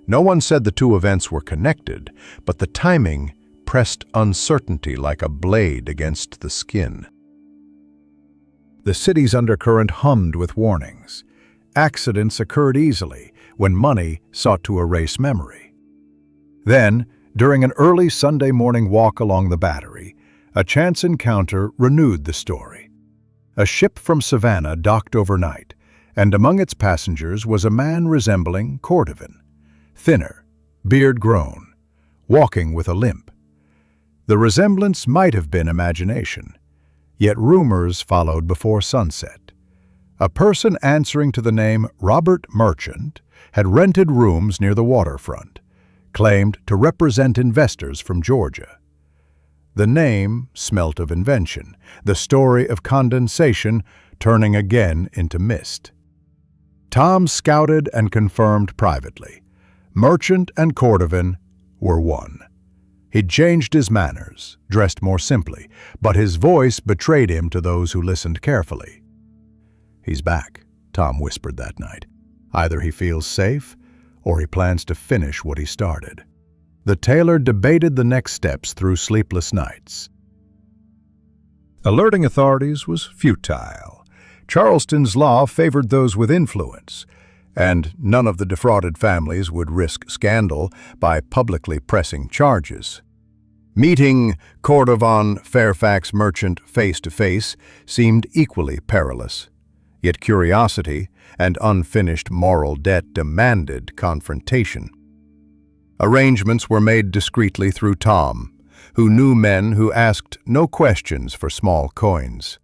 No one said the 2 events were connected, but the timing pressed uncertainty like a blade against the skin. The city's undercurrent hummed with warnings. Accidents occurred easily when money sought to erase memory. Then, during an early Sunday morning walk along the Battery, a chance encounter renewed the story. A ship from Savannah docked overnight, and among its passengers was a man resembling Cordovan, thinner, beard grown, walking with a limp. The resemblance might have been imagination, yet rumors followed before sunset. A person answering to the name Robert Merchant had rented rooms near the waterfront, claimed to represent investors from Georgia. The name smelt of invention, the story of condensation turning again into mist. Tom scouted and confirmed privately. Merchant and Cordovan were one. He'd changed his manners, dressed more simply, but his voice betrayed him to those who listened carefully. "He's back," Tom whispered that night. "Either he feels safe, or he plans to finish what he started." The tailor debated the next steps through sleepless nights. Alerting authorities was futile. Charleston's law favored those with influence, and none of the defrauded families would risk scandal by publicly pressing charges. Meeting Cordovan Fairfax Merchant face to face seemed equally perilous, yet curiosity and unfinished moral debt demanded confrontation. Arrangements were made discreetly through Tom, who knew men who asked no questions for small coins.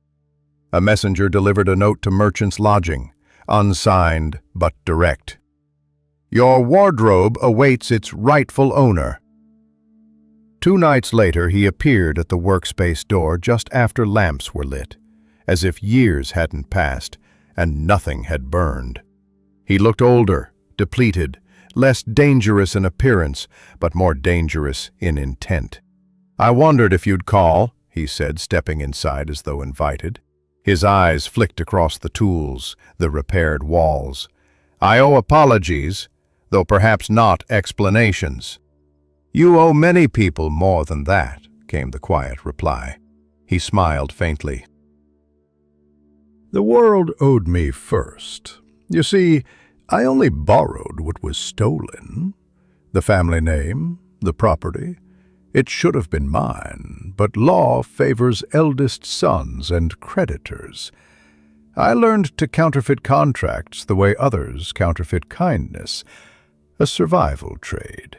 A messenger delivered a note to Merchant's lodging, unsigned but direct. "Your wardrobe awaits its rightful owner." 2 nights later, he appeared at the workspace door just after lamps were lit, as if years hadn't passed, and nothing had burned. He looked older, depleted, less dangerous in appearance, but more dangerous in intent. "I wondered if you'd call," he said, stepping inside as though invited. His eyes flicked across the tools, the repaired walls. "I owe apologies, though perhaps not explanations." "You owe many people more than that," came the quiet reply. He smiled faintly. "The world owed me first. You see, I only borrowed what was stolen. The family name, the property. It should have been mine, but law favors eldest sons and creditors. I learned to counterfeit contracts the way others counterfeit kindness, a survival trade."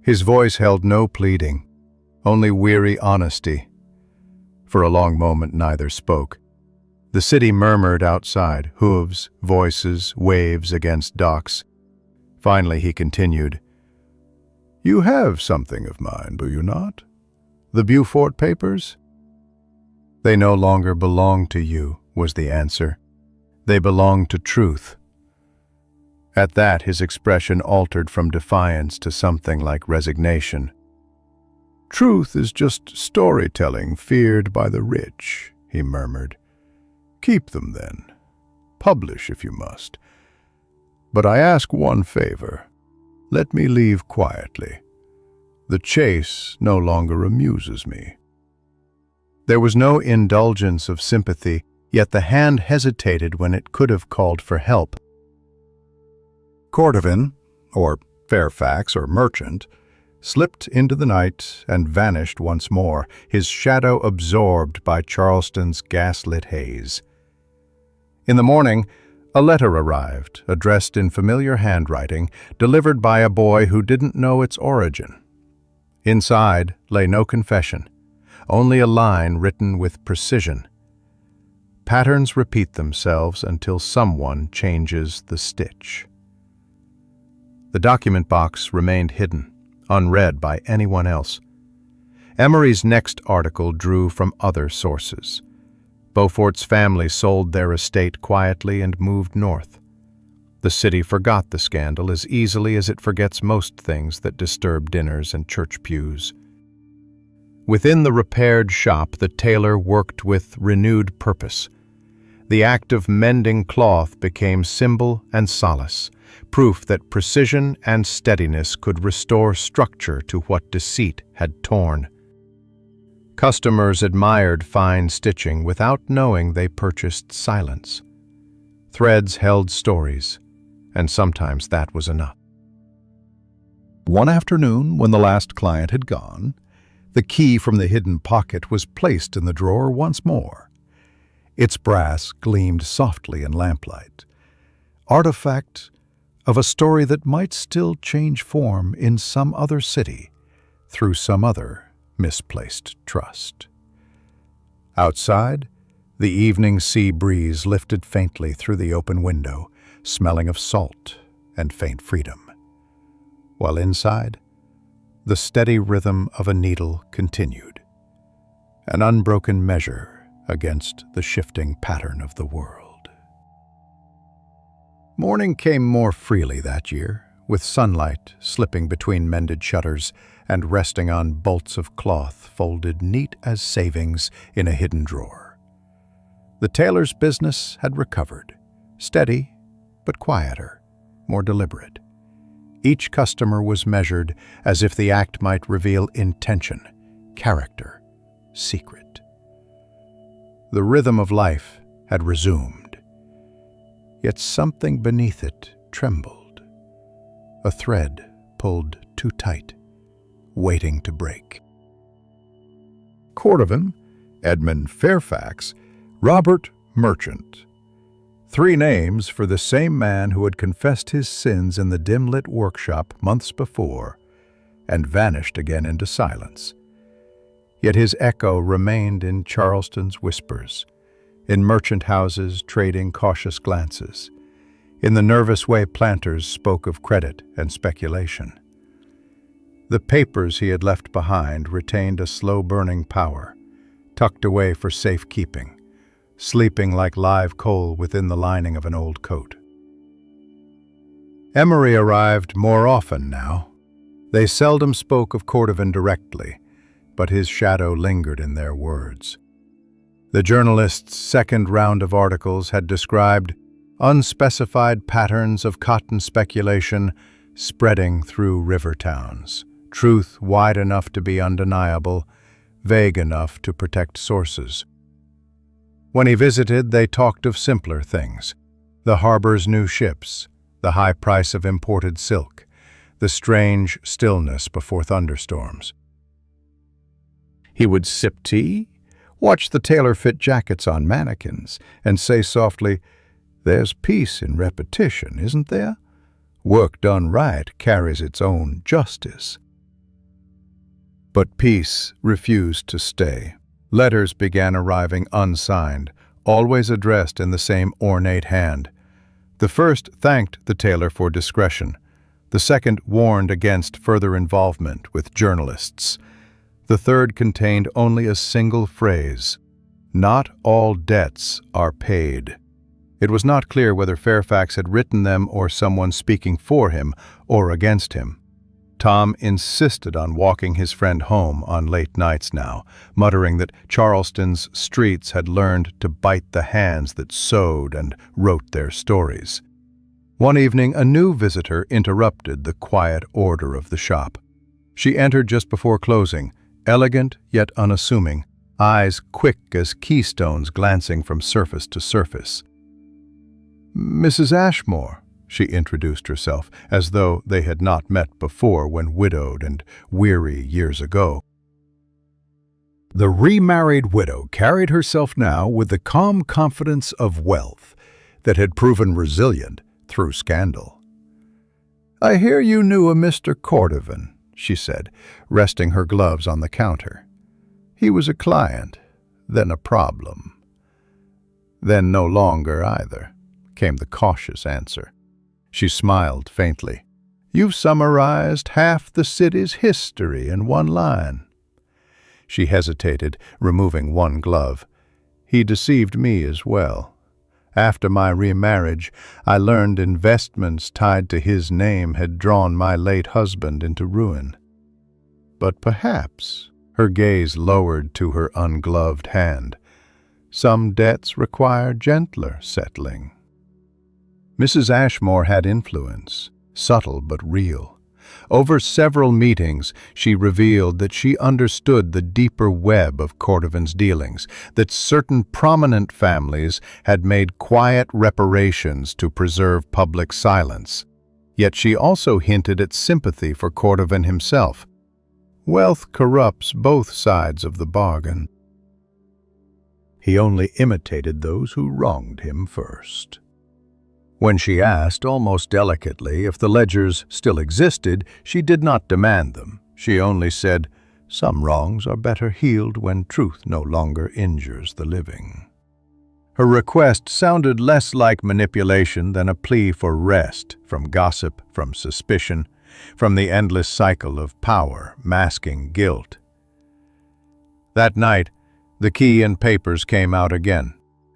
His voice held no pleading, only weary honesty. For a long moment neither spoke. The city murmured outside, hooves, voices, waves against docks. Finally he continued, "You have something of mine, do you not? The Beaufort papers?" "They no longer belong to you," was the answer. "They belong to truth." At that his expression altered from defiance to something like resignation. "Truth is just storytelling feared by the rich," he murmured. "Keep them then. Publish if you must. But I ask one favor. Let me leave quietly. The chase no longer amuses me." There was no indulgence of sympathy, yet the hand hesitated when it could have called for help. Cordovan, or Fairfax or Merchant, slipped into the night and vanished once more, his shadow absorbed by Charleston's gaslit haze. In the morning, a letter arrived, addressed in familiar handwriting, delivered by a boy who didn't know its origin. Inside lay no confession, only a line written with precision. Patterns repeat themselves until someone changes the stitch. The document box remained hidden, unread by anyone else. Emery's next article drew from other sources. Beaufort's family sold their estate quietly and moved north. The city forgot the scandal as easily as it forgets most things that disturb dinners and church pews. Within the repaired shop, the tailor worked with renewed purpose. The act of mending cloth became symbol and solace, proof that precision and steadiness could restore structure to what deceit had torn. Customers admired fine stitching without knowing they purchased silence. Threads held stories, and sometimes that was enough. One afternoon, when the last client had gone, the key from the hidden pocket was placed in the drawer once more. Its brass gleamed softly in lamplight, artifact of a story that might still change form in some other city through some other misplaced trust. Outside, the evening sea breeze lifted faintly through the open window, smelling of salt and faint freedom, while inside, the steady rhythm of a needle continued, an unbroken measure against the shifting pattern of the world. Morning came more freely that year, with sunlight slipping between mended shutters and resting on bolts of cloth folded neat as savings in a hidden drawer. The tailor's business had recovered, steady but quieter, more deliberate. Each customer was measured as if the act might reveal intention, character, secret. The rhythm of life had resumed, yet something beneath it trembled, a thread pulled too tight, waiting to break. Cordovan, Edmund Fairfax, Robert Merchant. 3 names for the same man who had confessed his sins in the dim-lit workshop months before and vanished again into silence. Yet his echo remained in Charleston's whispers, in merchant houses trading cautious glances, in the nervous way planters spoke of credit and speculation. The papers he had left behind retained a slow-burning power, tucked away for safekeeping, sleeping like live coal within the lining of an old coat. Emery arrived more often now. They seldom spoke of Cordovan directly, but his shadow lingered in their words. The journalist's second round of articles had described unspecified patterns of cotton speculation spreading through river towns, truth wide enough to be undeniable, vague enough to protect sources. When he visited, they talked of simpler things: the harbor's new ships, the high price of imported silk, the strange stillness before thunderstorms. He would sip tea, watch the tailor-fit jackets on mannequins, and say softly, "There's peace in repetition, isn't there? Work done right carries its own justice." But peace refused to stay. Letters began arriving unsigned, always addressed in the same ornate hand. The first thanked the tailor for discretion. The second warned against further involvement with journalists. The third contained only a single phrase: "Not all debts are paid." It was not clear whether Fairfax had written them or someone speaking for him or against him. Tom insisted on walking his friend home on late nights now, muttering that Charleston's streets had learned to bite the hands that sewed and wrote their stories. One evening, a new visitor interrupted the quiet order of the shop. She entered just before closing, elegant yet unassuming, eyes quick as keystones glancing from surface to surface. "Mrs. Ashmore," she introduced herself, as though they had not met before when widowed and weary years ago. The remarried widow carried herself now with the calm confidence of wealth that had proven resilient through scandal. "I hear you knew a Mr. Cordovan," she said, resting her gloves on the counter. "He was a client, then a problem. Then no longer either," came the cautious answer. She smiled faintly. "You've summarized half the city's history in one line." She hesitated, removing one glove. "He deceived me as well. After my remarriage, I learned investments tied to his name had drawn my late husband into ruin. But perhaps," her gaze lowered to her ungloved hand, "some debts require gentler settling." Mrs. Ashmore had influence, subtle but real. Over several meetings, she revealed that she understood the deeper web of Cordovan's dealings, that certain prominent families had made quiet reparations to preserve public silence. Yet she also hinted at sympathy for Cordovan himself. Wealth corrupts both sides of the bargain. He only imitated those who wronged him first. When she asked, almost delicately, if the ledgers still existed, she did not demand them. She only said, "Some wrongs are better healed when truth no longer injures the living." Her request sounded less like manipulation than a plea for rest from gossip, from suspicion, from the endless cycle of power masking guilt. That night, the key and papers came out again.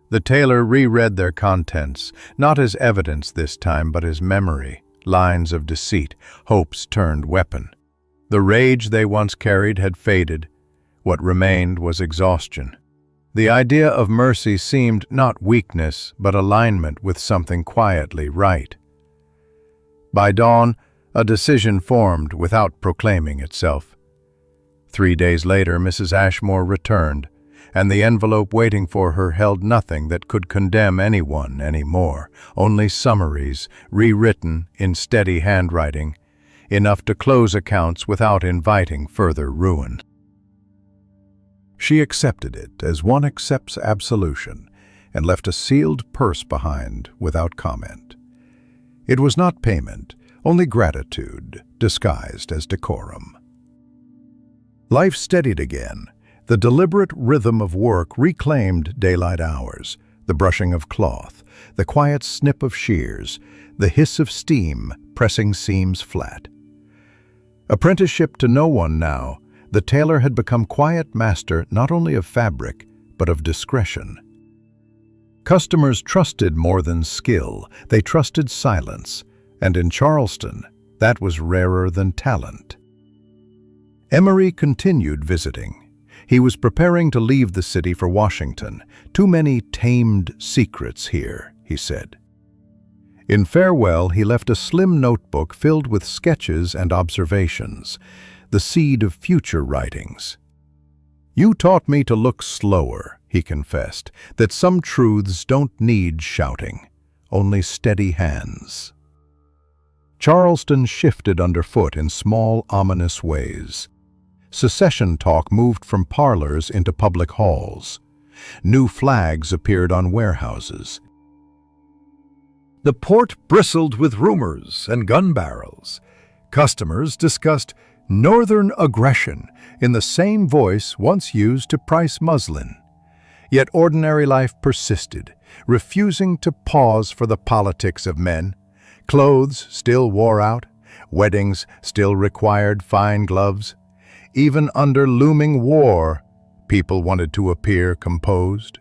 The tailor reread their contents, not as evidence this time, but as memory, lines of deceit, hopes turned weapon. The rage they once carried had faded. What remained was exhaustion. The idea of mercy seemed not weakness, but alignment with something quietly right. By dawn, a decision formed without proclaiming itself. 3 days later, Mrs. Ashmore returned, and the envelope waiting for her held nothing that could condemn anyone anymore, only summaries, rewritten in steady handwriting, enough to close accounts without inviting further ruin. She accepted it as one accepts absolution, and left a sealed purse behind without comment. It was not payment, only gratitude, disguised as decorum. Life steadied again. The deliberate rhythm of work reclaimed daylight hours, the brushing of cloth, the quiet snip of shears, the hiss of steam pressing seams flat. Apprenticeship to no one now, the tailor had become quiet master not only of fabric, but of discretion. Customers trusted more than skill. They trusted silence. And in Charleston, that was rarer than talent. Emery continued visiting. He was preparing to leave the city for Washington. Too many tamed secrets here, he said. In farewell, he left a slim notebook filled with sketches and observations, the seed of future writings. "You taught me to look slower," he confessed, "that some truths don't need shouting, only steady hands." Charleston shifted underfoot in small, ominous ways. Secession talk moved from parlors into public halls. New flags appeared on warehouses. The port bristled with rumors and gun barrels. Customers discussed northern aggression in the same voice once used to price muslin. Yet ordinary life persisted, refusing to pause for the politics of men. Clothes still wore out. Weddings still required fine gloves. Even under looming war, people wanted to appear composed.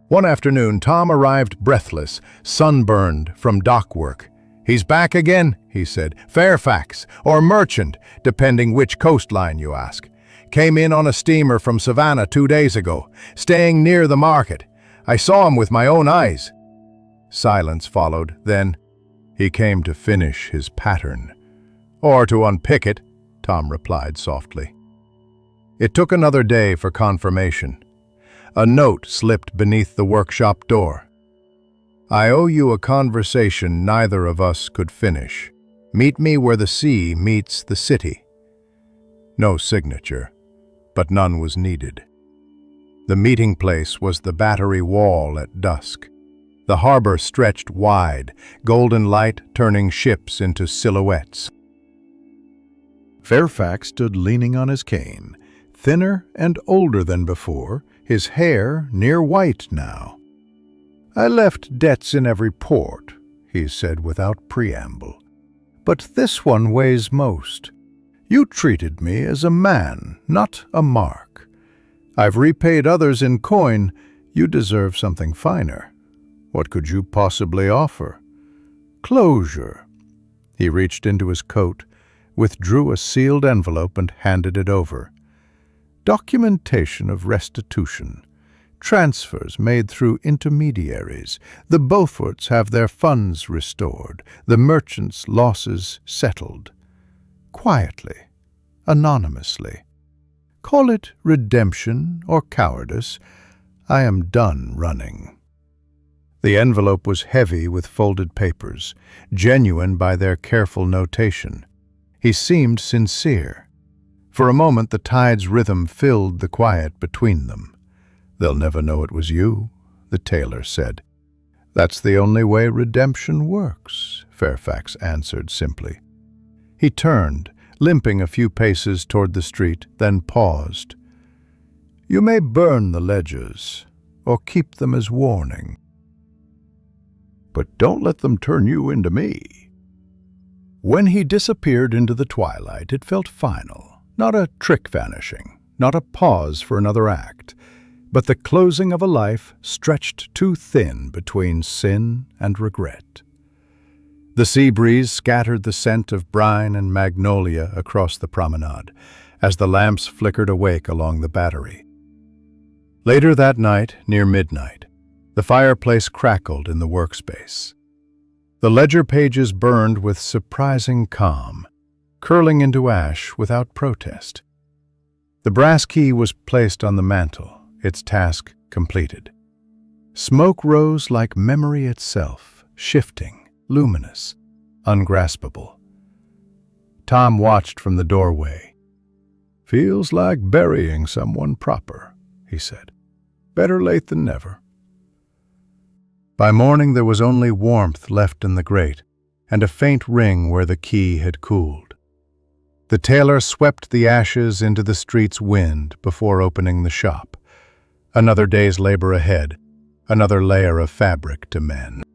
One afternoon, Tom arrived breathless, sunburned from dock work. "He's back again," he said. "Fairfax, or Merchant, depending which coastline you ask. Came in on a steamer from Savannah 2 days ago, staying near the market. I saw him with my own eyes." Silence followed. Then, "He came to finish his pattern." "Or to unpick it," Tom replied softly. It took another day for confirmation. A note slipped beneath the workshop door. "I owe you a conversation neither of us could finish. Meet me where the sea meets the city." No signature, but none was needed. The meeting place was the Battery Wall at dusk. The harbor stretched wide, golden light turning ships into silhouettes. Fairfax stood leaning on his cane, thinner and older than before, his hair near white now. "I left debts in every port," he said without preamble. "But this one weighs most. You treated me as a man, not a mark. I've repaid others in coin. You deserve something finer. What could you possibly offer?" "Closure." He reached into his coat, withdrew a sealed envelope and handed it over. "Documentation of restitution. Transfers made through intermediaries. The Beauforts have their funds restored, the merchants' losses settled. Quietly, anonymously. Call it redemption or cowardice. I am done running." The envelope was heavy with folded papers, genuine by their careful notation. He seemed sincere. For a moment the tide's rhythm filled the quiet between them. "They'll never know it was you," the tailor said. "That's the only way redemption works," Fairfax answered simply. He turned, limping a few paces toward the street, then paused. "You may burn the ledgers, or keep them as warning. But don't let them turn you into me." When he disappeared into the twilight, it felt final. Not a trick vanishing, not a pause for another act, but the closing of a life stretched too thin between sin and regret. The sea breeze scattered the scent of brine and magnolia across the promenade, as the lamps flickered awake along the Battery. Later that night, near midnight, the fireplace crackled in the workspace. The ledger pages burned with surprising calm, curling into ash without protest. The brass key was placed on the mantel, its task completed. Smoke rose like memory itself, shifting, luminous, ungraspable. Tom watched from the doorway. "Feels like burying someone proper," he said. "Better late than never." By morning there was only warmth left in the grate, and a faint ring where the key had cooled. The tailor swept the ashes into the street's wind before opening the shop. Another day's labor ahead, another layer of fabric to mend.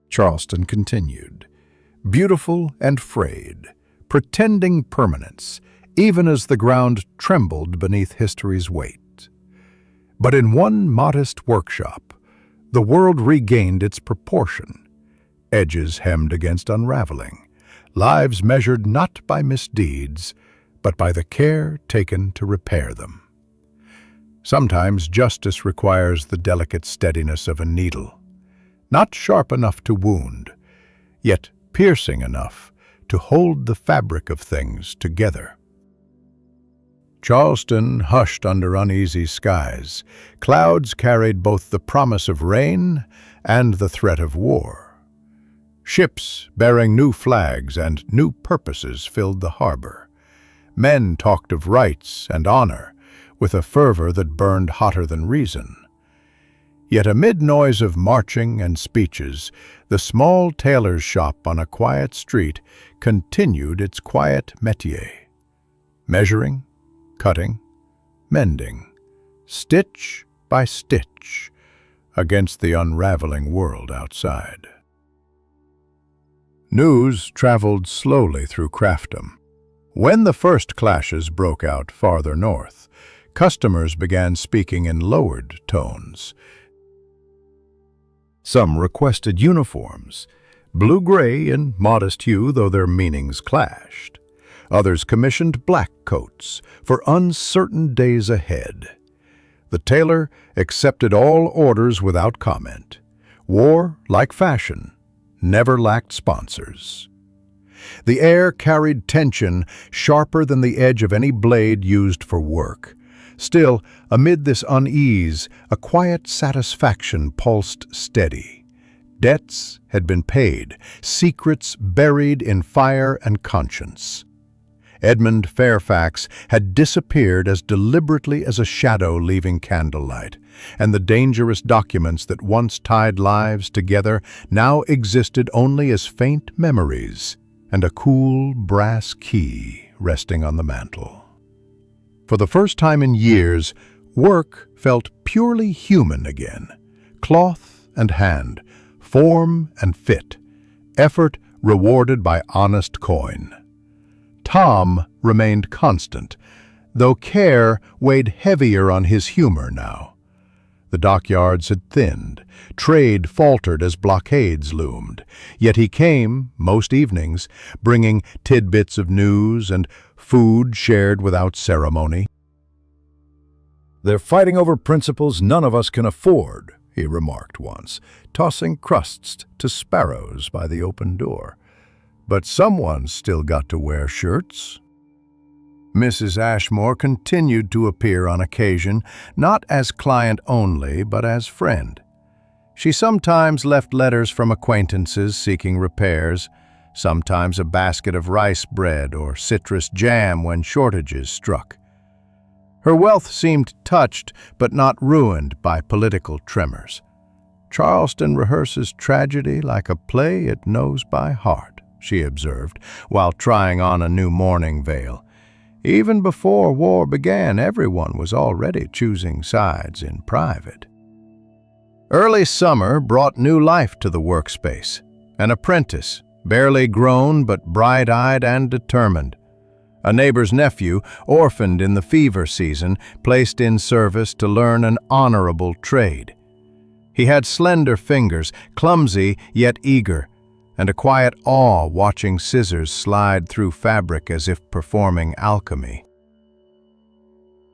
Charleston continued, beautiful and frayed, pretending permanence, even as the ground trembled beneath history's weight. But in one modest workshop, the world regained its proportion, edges hemmed against unraveling, lives measured not by misdeeds, but by the care taken to repair them. Sometimes justice requires the delicate steadiness of a needle, not sharp enough to wound, yet piercing enough to hold the fabric of things together. Charleston hushed under uneasy skies. Clouds carried both the promise of rain and the threat of war. Ships bearing new flags and new purposes filled the harbor. Men talked of rights and honor with a fervor that burned hotter than reason. Yet amid noise of marching and speeches, the small tailor's shop on a quiet street continued its quiet métier, measuring, cutting, mending, stitch by stitch, against the unraveling world outside. News traveled slowly through craftdom. When the first clashes broke out farther north, customers began speaking in lowered tones. Some requested uniforms, blue-gray in modest hue though their meanings clashed. Others commissioned black coats for uncertain days ahead. The tailor accepted all orders without comment. War, like fashion, never lacked sponsors. The air carried tension sharper than the edge of any blade used for work. Still, amid this unease, a quiet satisfaction pulsed steady. Debts had been paid, secrets buried in fire and conscience. Edmund Fairfax had disappeared as deliberately as a shadow leaving candlelight, and the dangerous documents that once tied lives together now existed only as faint memories, and a cool brass key resting on the mantel. For the first time in years, work felt purely human again. Cloth and hand, form and fit, effort rewarded by honest coin. Tom remained constant, though care weighed heavier on his humor now. The dockyards had thinned, trade faltered as blockades loomed, yet he came, most evenings, bringing tidbits of news and food shared without ceremony. "They're fighting over principles none of us can afford," he remarked once, tossing crusts to sparrows by the open door. "But someone's still got to wear shirts." Mrs. Ashmore continued to appear on occasion, not as client only, but as friend. She sometimes left letters from acquaintances seeking repairs, sometimes a basket of rice bread or citrus jam when shortages struck. Her wealth seemed touched but not ruined by political tremors. "Charleston rehearses tragedy like a play it knows by heart," she observed, while trying on a new mourning veil. Even before war began, everyone was already choosing sides in private. Early summer brought new life to the workspace. An apprentice, barely grown but bright-eyed and determined. A neighbor's nephew, orphaned in the fever season, placed in service to learn an honorable trade. He had slender fingers, clumsy yet eager, and a quiet awe watching scissors slide through fabric as if performing alchemy.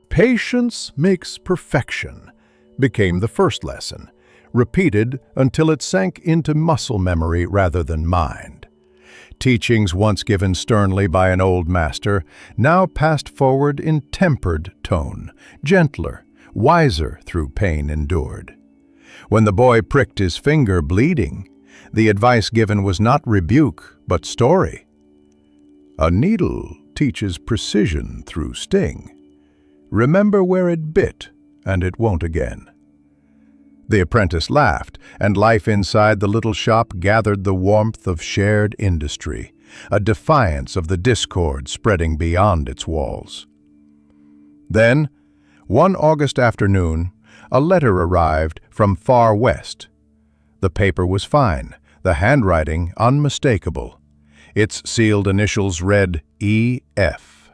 "Patience makes perfection" became the first lesson, repeated until it sank into muscle memory rather than mind. Teachings once given sternly by an old master now passed forward in tempered tone, gentler, wiser through pain endured. When the boy pricked his finger bleeding, the advice given was not rebuke, but story. "A needle teaches precision through sting. Remember where it bit, and it won't again." The apprentice laughed, and life inside the little shop gathered the warmth of shared industry, a defiance of the discord spreading beyond its walls. Then, one August afternoon, a letter arrived from far west. The paper was fine, the handwriting unmistakable. Its sealed initials read E.F.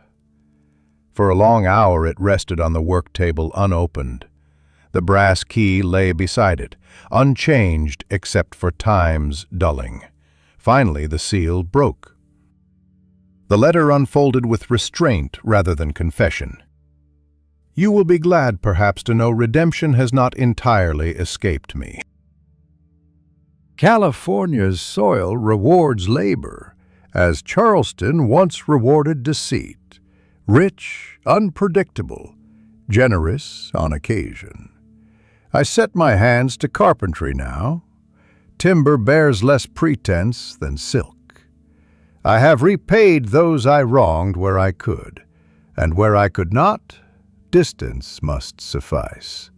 For a long hour it rested on the work table unopened. The brass key lay beside it, unchanged except for time's dulling. Finally, the seal broke. The letter unfolded with restraint rather than confession. You will be glad, perhaps, to know redemption has not entirely escaped me. California's soil rewards labor, as Charleston once rewarded deceit. Rich, unpredictable, generous on occasion. I set my hands to carpentry now. Timber bears less pretense than silk. I have repaid those I wronged where I could, and where I could not, distance must suffice.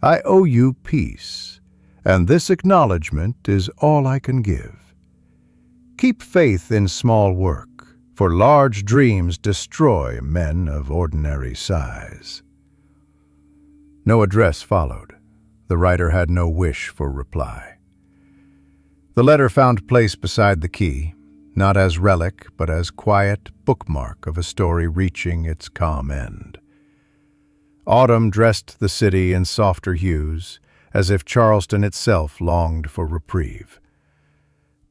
I owe you peace, and this acknowledgment is all I can give. Keep faith in small work, for large dreams destroy men of ordinary size. No address followed. The writer had no wish for reply. The letter found place beside the key, not as relic, but as quiet bookmark of a story reaching its calm end. Autumn dressed the city in softer hues, as if Charleston itself longed for reprieve.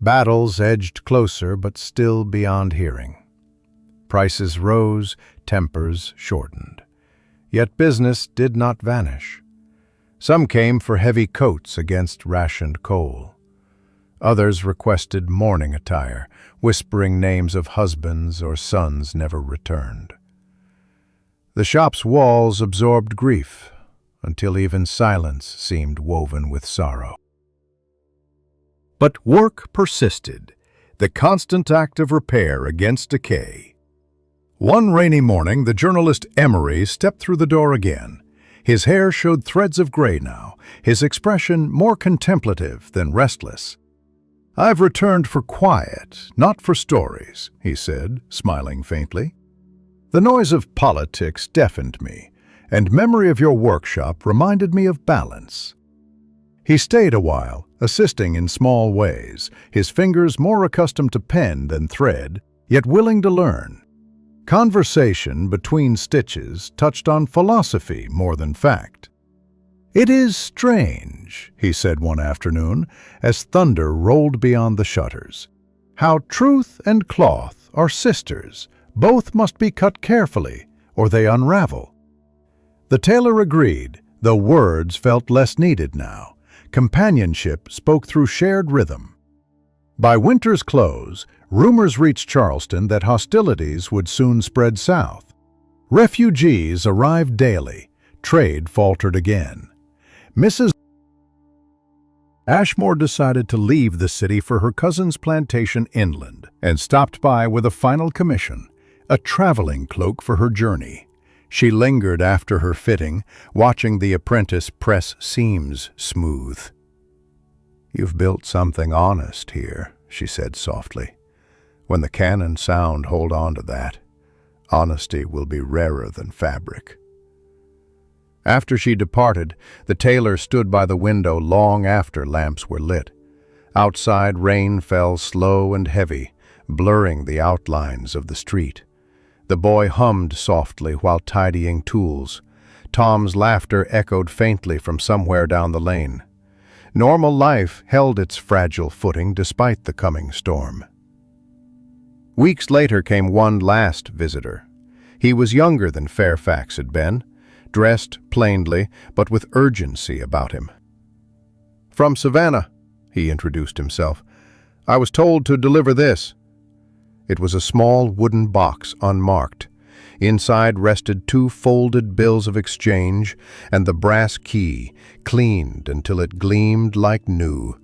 Battles edged closer, but still beyond hearing. Prices rose, tempers shortened. Yet business did not vanish. Some came for heavy coats against rationed coal. Others requested mourning attire, whispering names of husbands or sons never returned. The shop's walls absorbed grief, until even silence seemed woven with sorrow. But work persisted, the constant act of repair against decay. One rainy morning, the journalist Emery stepped through the door again. His hair showed threads of gray now, his expression more contemplative than restless. "I've returned for quiet, not for stories," he said, smiling faintly. "The noise of politics deafened me, and memory of your workshop reminded me of balance." He stayed a while, assisting in small ways, his fingers more accustomed to pen than thread, yet willing to learn. Conversation between stitches touched on philosophy more than fact. "It is strange," he said one afternoon, as thunder rolled beyond the shutters, "how truth and cloth are sisters. Both must be cut carefully, or they unravel." The tailor agreed, though words felt less needed now. Companionship spoke through shared rhythm. By winter's close, rumors reached Charleston that hostilities would soon spread south. Refugees arrived daily. Trade faltered again. Mrs. Ashmore decided to leave the city for her cousin's plantation inland and stopped by with a final commission, a traveling cloak for her journey. She lingered after her fitting, watching the apprentice press seams smooth. "You've built something honest here," she said softly. "When the cannon sound, hold on to that. Honesty will be rarer than fabric." After she departed, the tailor stood by the window long after lamps were lit. Outside, rain fell slow and heavy, blurring the outlines of the street. The boy hummed softly while tidying tools. Tom's laughter echoed faintly from somewhere down the lane. Normal life held its fragile footing despite the coming storm. Weeks later came one last visitor. He was younger than Fairfax had been, dressed plainly but with urgency about him. "From Savannah," he introduced himself. "I was told to deliver this." It was a small wooden box, unmarked. Inside rested 2 folded bills of exchange and the brass key, cleaned until it gleamed like new.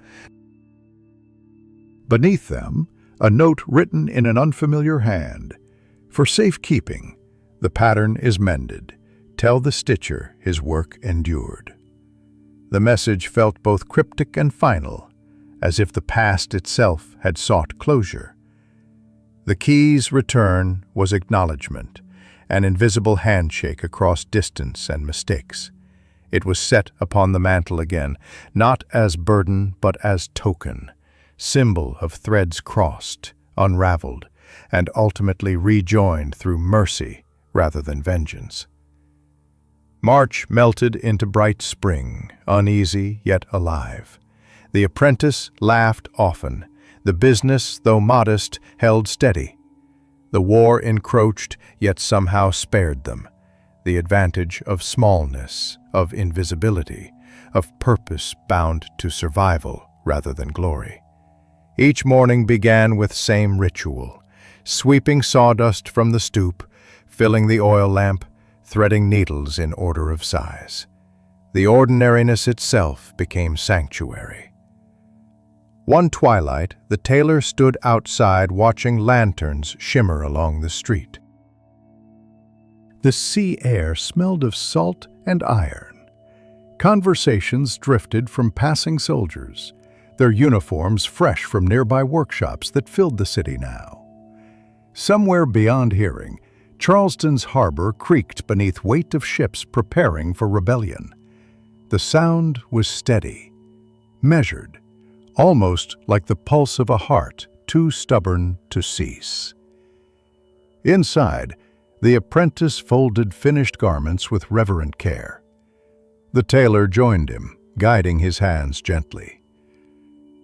Beneath them, a note written in an unfamiliar hand. "For safekeeping, the pattern is mended. Tell the stitcher his work endured." The message felt both cryptic and final, as if the past itself had sought closure. The key's return was acknowledgement, an invisible handshake across distance and mistakes. It was set upon the mantel again, not as burden but as token, symbol of threads crossed, unraveled, and ultimately rejoined through mercy rather than vengeance. March melted into bright spring, uneasy yet alive. The apprentice laughed often. The business, though modest, held steady. The war encroached, yet somehow spared them. The advantage of smallness, of invisibility, of purpose bound to survival rather than glory. Each morning began with same ritual, sweeping sawdust from the stoop, filling the oil lamp, threading needles in order of size. The ordinariness itself became sanctuary. One twilight, the tailor stood outside watching lanterns shimmer along the street. The sea air smelled of salt and iron. Conversations drifted from passing soldiers, their uniforms fresh from nearby workshops that filled the city now. Somewhere beyond hearing, Charleston's harbor creaked beneath weight of ships preparing for rebellion. The sound was steady, measured, almost like the pulse of a heart too stubborn to cease. Inside, the apprentice folded finished garments with reverent care. The tailor joined him, guiding his hands gently.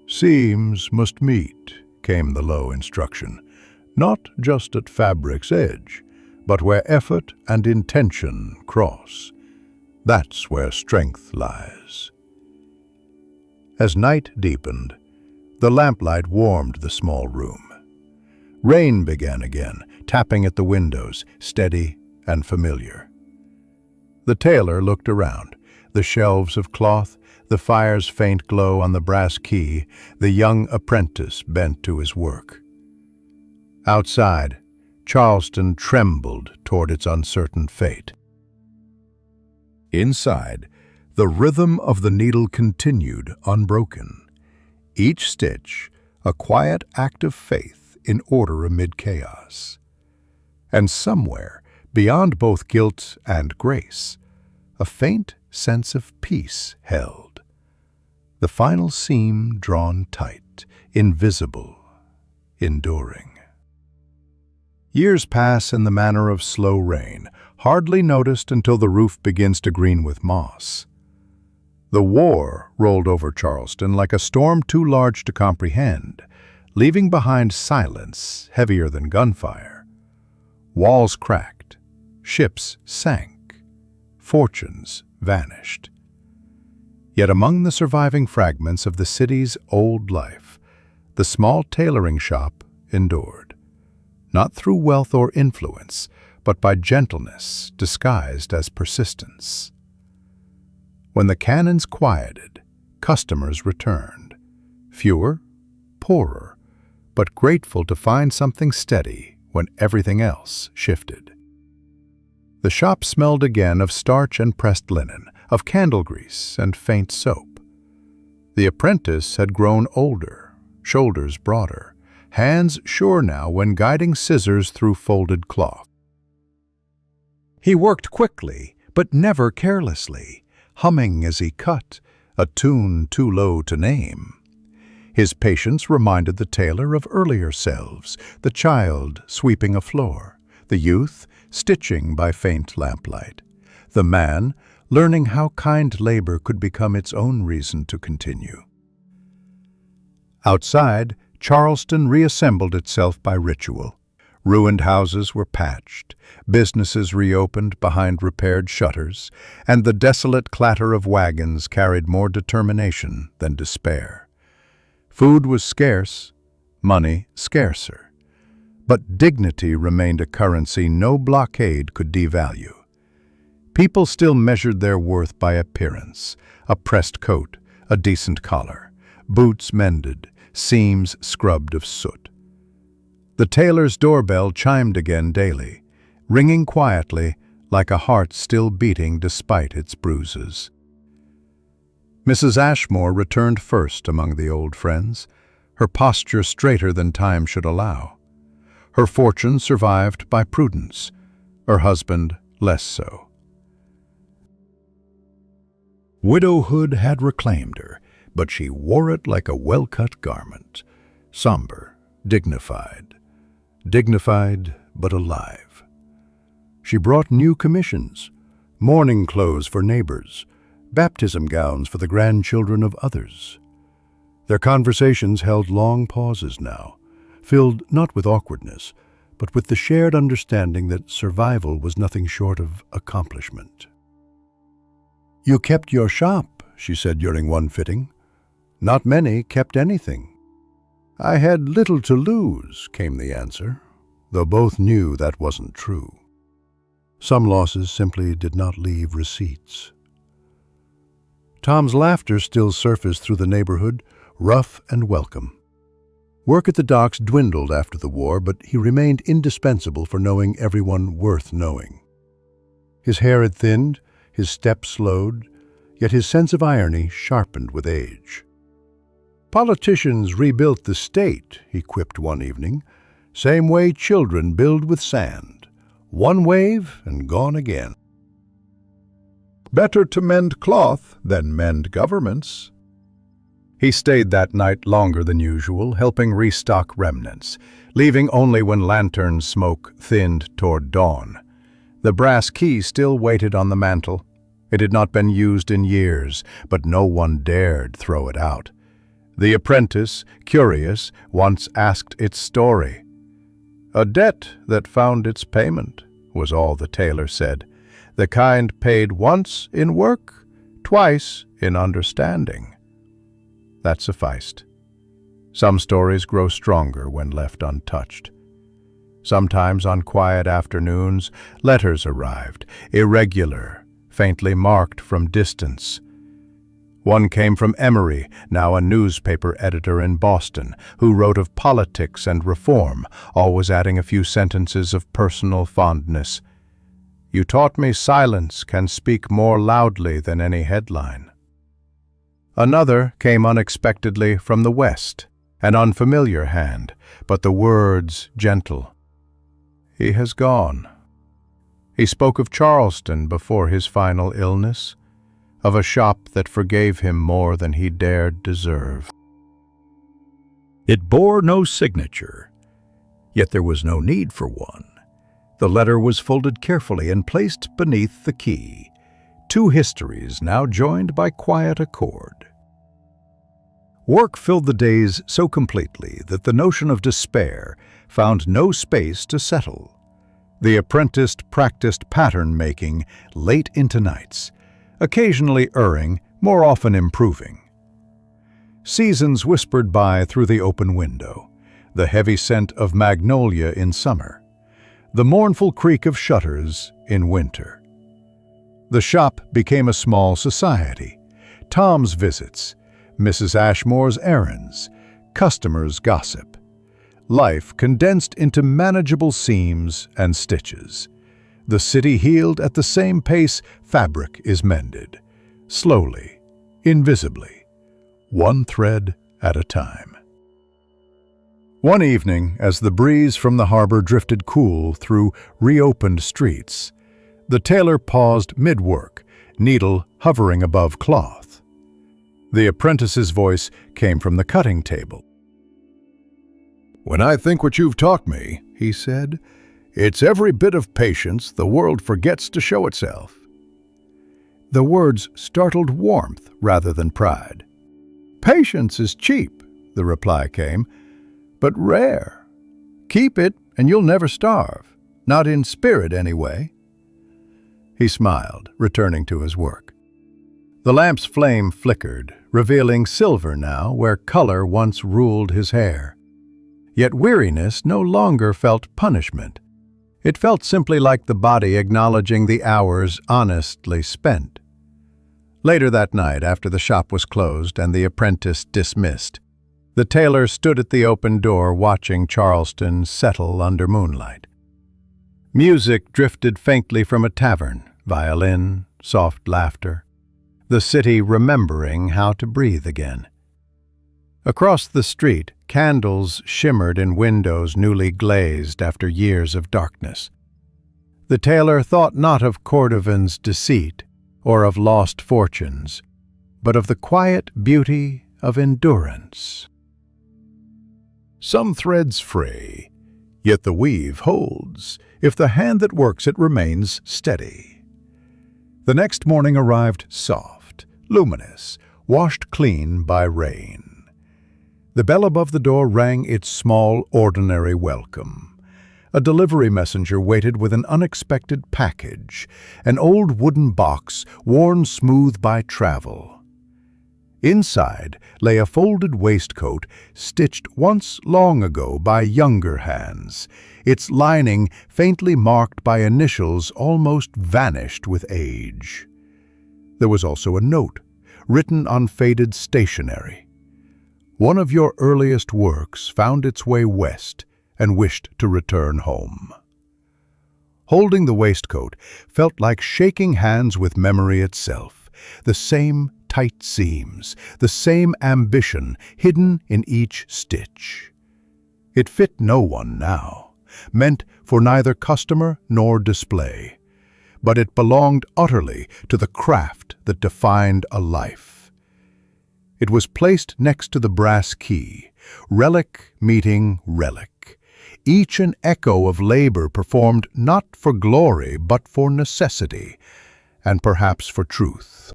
"Seams must meet," came the low instruction, "not just at fabric's edge, but where effort and intention cross. That's where strength lies." As night deepened, the lamplight warmed the small room. Rain began again, tapping at the windows, steady and familiar. The tailor looked around, the shelves of cloth, the fire's faint glow on the brass key, the young apprentice bent to his work. Outside, Charleston trembled toward its uncertain fate. Inside, the rhythm of the needle continued unbroken, each stitch a quiet act of faith in order amid chaos. And somewhere, beyond both guilt and grace, a faint sense of peace held. The final seam drawn tight, invisible, enduring. Years pass in the manner of slow rain, hardly noticed until the roof begins to green with moss. The war rolled over Charleston like a storm too large to comprehend, leaving behind silence heavier than gunfire. Walls cracked, ships sank, fortunes vanished. Yet among the surviving fragments of the city's old life, the small tailoring shop endured, not through wealth or influence, but by gentleness disguised as persistence. When the cannons quieted, customers returned, fewer, poorer, but grateful to find something steady when everything else shifted. The shop smelled again of starch and pressed linen, of candle grease and faint soap. The apprentice had grown older, shoulders broader, hands sure now when guiding scissors through folded cloth. He worked quickly, but never carelessly, humming as he cut, a tune too low to name. His patience reminded the tailor of earlier selves, the child sweeping a floor, the youth stitching by faint lamplight, the man learning how kind labor could become its own reason to continue. Outside, Charleston reassembled itself by ritual. Ruined houses were patched, businesses reopened behind repaired shutters, and the desolate clatter of wagons carried more determination than despair. Food was scarce, money scarcer, but dignity remained a currency no blockade could devalue. People still measured their worth by appearance, a pressed coat, a decent collar, boots mended, seams scrubbed of soot. The tailor's doorbell chimed again daily, ringing quietly like a heart still beating despite its bruises. Mrs. Ashmore returned first among the old friends, her posture straighter than time should allow. Her fortune survived by prudence, her husband less so. Widowhood had reclaimed her, but she wore it like a well-cut garment, somber, dignified but alive. She brought new commissions, mourning clothes for neighbors, baptism gowns for the grandchildren of others. Their conversations held long pauses now, filled not with awkwardness, but with the shared understanding that survival was nothing short of accomplishment. "You kept your shop," she said during one fitting. "Not many kept anything." "I had little to lose," came the answer, though both knew that wasn't true. Some losses simply did not leave receipts. Tom's laughter still surfaced through the neighborhood, rough and welcome. Work at the docks dwindled after the war, but he remained indispensable for knowing everyone worth knowing. His hair had thinned, his step slowed, yet his sense of irony sharpened with age. "Politicians rebuilt the state," he quipped one evening, "same way children build with sand. One wave and gone again." Better to mend cloth than mend governments. He stayed that night longer than usual, helping restock remnants, leaving only when lantern smoke thinned toward dawn. The brass key still waited on the mantel. It had not been used in years, but no one dared throw it out. The apprentice, curious, once asked its story. "A debt that found its payment," was all the tailor said. "The kind paid once in work, twice in understanding." That sufficed. Some stories grow stronger when left untouched. Sometimes on quiet afternoons, letters arrived, irregular, faintly marked from distance. One came from Emery, now a newspaper editor in Boston, who wrote of politics and reform, always adding a few sentences of personal fondness. "You taught me silence can speak more loudly than any headline." Another came unexpectedly from the West, an unfamiliar hand, but the words gentle. "He has gone." He spoke of Charleston before his final illness, of a shop that forgave him more than he dared deserve. It bore no signature, yet there was no need for one. The letter was folded carefully and placed beneath the key, two histories now joined by quiet accord. Work filled the days so completely that the notion of despair found no space to settle. The apprentice practiced pattern-making late into nights, occasionally erring, more often improving. Seasons whispered by through the open window, the heavy scent of magnolia in summer, the mournful creak of shutters in winter. The shop became a small society. Tom's visits, Mrs. Ashmore's errands, customers' gossip. Life condensed into manageable seams and stitches. The city healed at the same pace fabric is mended, slowly, invisibly, one thread at a time. One evening, as the breeze from the harbor drifted cool through reopened streets, the tailor paused mid-work, needle hovering above cloth. The apprentice's voice came from the cutting table. "When I think what you've taught me," he said, "it's every bit of patience the world forgets to show itself." The words startled warmth rather than pride. "Patience is cheap," the reply came, "but rare. Keep it and you'll never starve, not in spirit anyway." He smiled, returning to his work. The lamp's flame flickered, revealing silver now where color once ruled his hair. Yet weariness no longer felt punishment. It felt simply like the body acknowledging the hours honestly spent. Later that night, after the shop was closed and the apprentice dismissed, the tailor stood at the open door watching Charleston settle under moonlight. Music drifted faintly from a tavern, violin, soft laughter, the city remembering how to breathe again. Across the street, candles shimmered in windows newly glazed after years of darkness. The tailor thought not of Cordovan's deceit or of lost fortunes, but of the quiet beauty of endurance. Some threads fray, yet the weave holds. If the hand that works it remains steady. The next morning arrived soft, luminous, washed clean by rain. The bell above the door rang its small, ordinary welcome. A delivery messenger waited with an unexpected package, an old wooden box worn smooth by travel. Inside lay a folded waistcoat stitched once long ago by younger hands, its lining faintly marked by initials almost vanished with age. There was also a note, written on faded stationery. One of your earliest works found its way west and wished to return home. Holding the waistcoat felt like shaking hands with memory itself, the same tight seams, the same ambition hidden in each stitch. It fit no one now, meant for neither customer nor display, but it belonged utterly to the craft that defined a life. It was placed next to the brass key, relic meeting relic, each an echo of labor performed not for glory but for necessity, and perhaps for truth.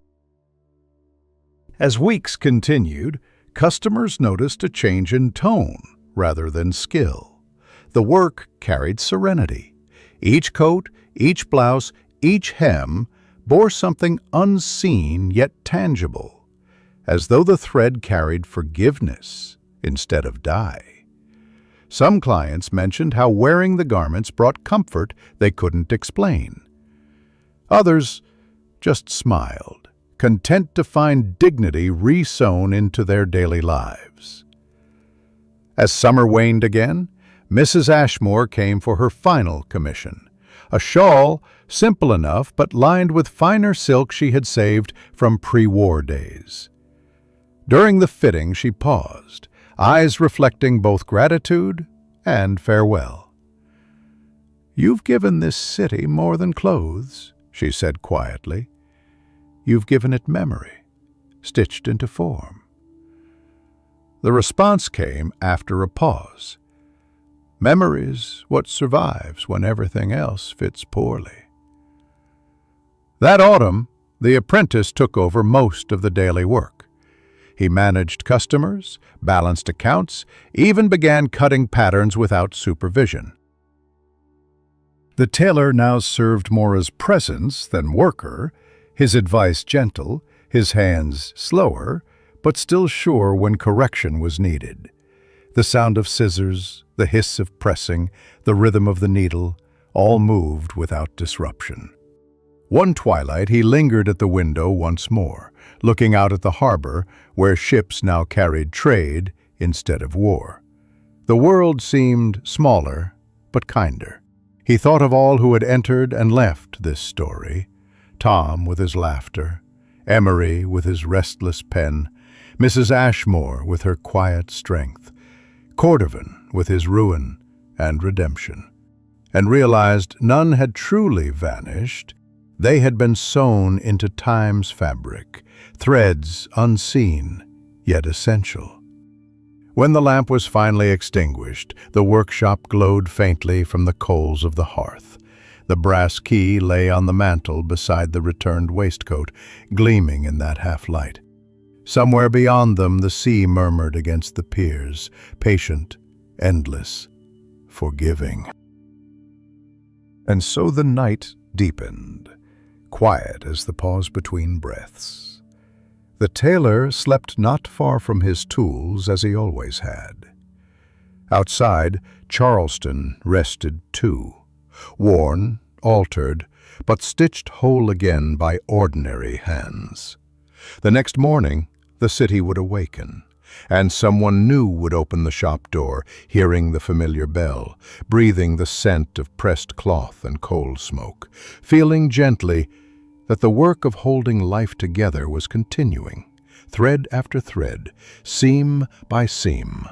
As weeks continued, customers noticed a change in tone rather than skill. The work carried serenity. Each coat, each blouse, each hem bore something unseen yet tangible, as though the thread carried forgiveness instead of dye. Some clients mentioned how wearing the garments brought comfort they couldn't explain. Others just smiled, content to find dignity re-sewn into their daily lives. As summer waned again, Mrs. Ashmore came for her final commission, a shawl simple enough but lined with finer silk she had saved from pre-war days. During the fitting she paused, eyes reflecting both gratitude and farewell. "You've given this city more than clothes," she said quietly. "You've given it memory, stitched into form." The response came after a pause. "Memory's what survives when everything else fits poorly." That autumn, the apprentice took over most of the daily work. He managed customers, balanced accounts, even began cutting patterns without supervision. The tailor now served more as presence than worker, his advice gentle, his hands slower, but still sure when correction was needed. The sound of scissors, the hiss of pressing, the rhythm of the needle, all moved without disruption. One twilight he lingered at the window once more, looking out at the harbor where ships now carried trade instead of war. The world seemed smaller, but kinder. He thought of all who had entered and left this story: Tom with his laughter, Emery with his restless pen, Mrs. Ashmore with her quiet strength, Cordovan with his ruin and redemption, and realized none had truly vanished. They had been sewn into time's fabric, threads unseen, yet essential. When the lamp was finally extinguished, the workshop glowed faintly from the coals of the hearth. The brass key lay on the mantel beside the returned waistcoat, gleaming in that half-light. Somewhere beyond them the sea murmured against the piers, patient, endless, forgiving. And so the night deepened, quiet as the pause between breaths. The tailor slept not far from his tools as he always had. Outside, Charleston rested too, worn, altered, but stitched whole again by ordinary hands. The next morning, the city would awaken, and someone new would open the shop door, hearing the familiar bell, breathing the scent of pressed cloth and coal smoke, feeling gently that the work of holding life together was continuing, thread after thread, seam by seam.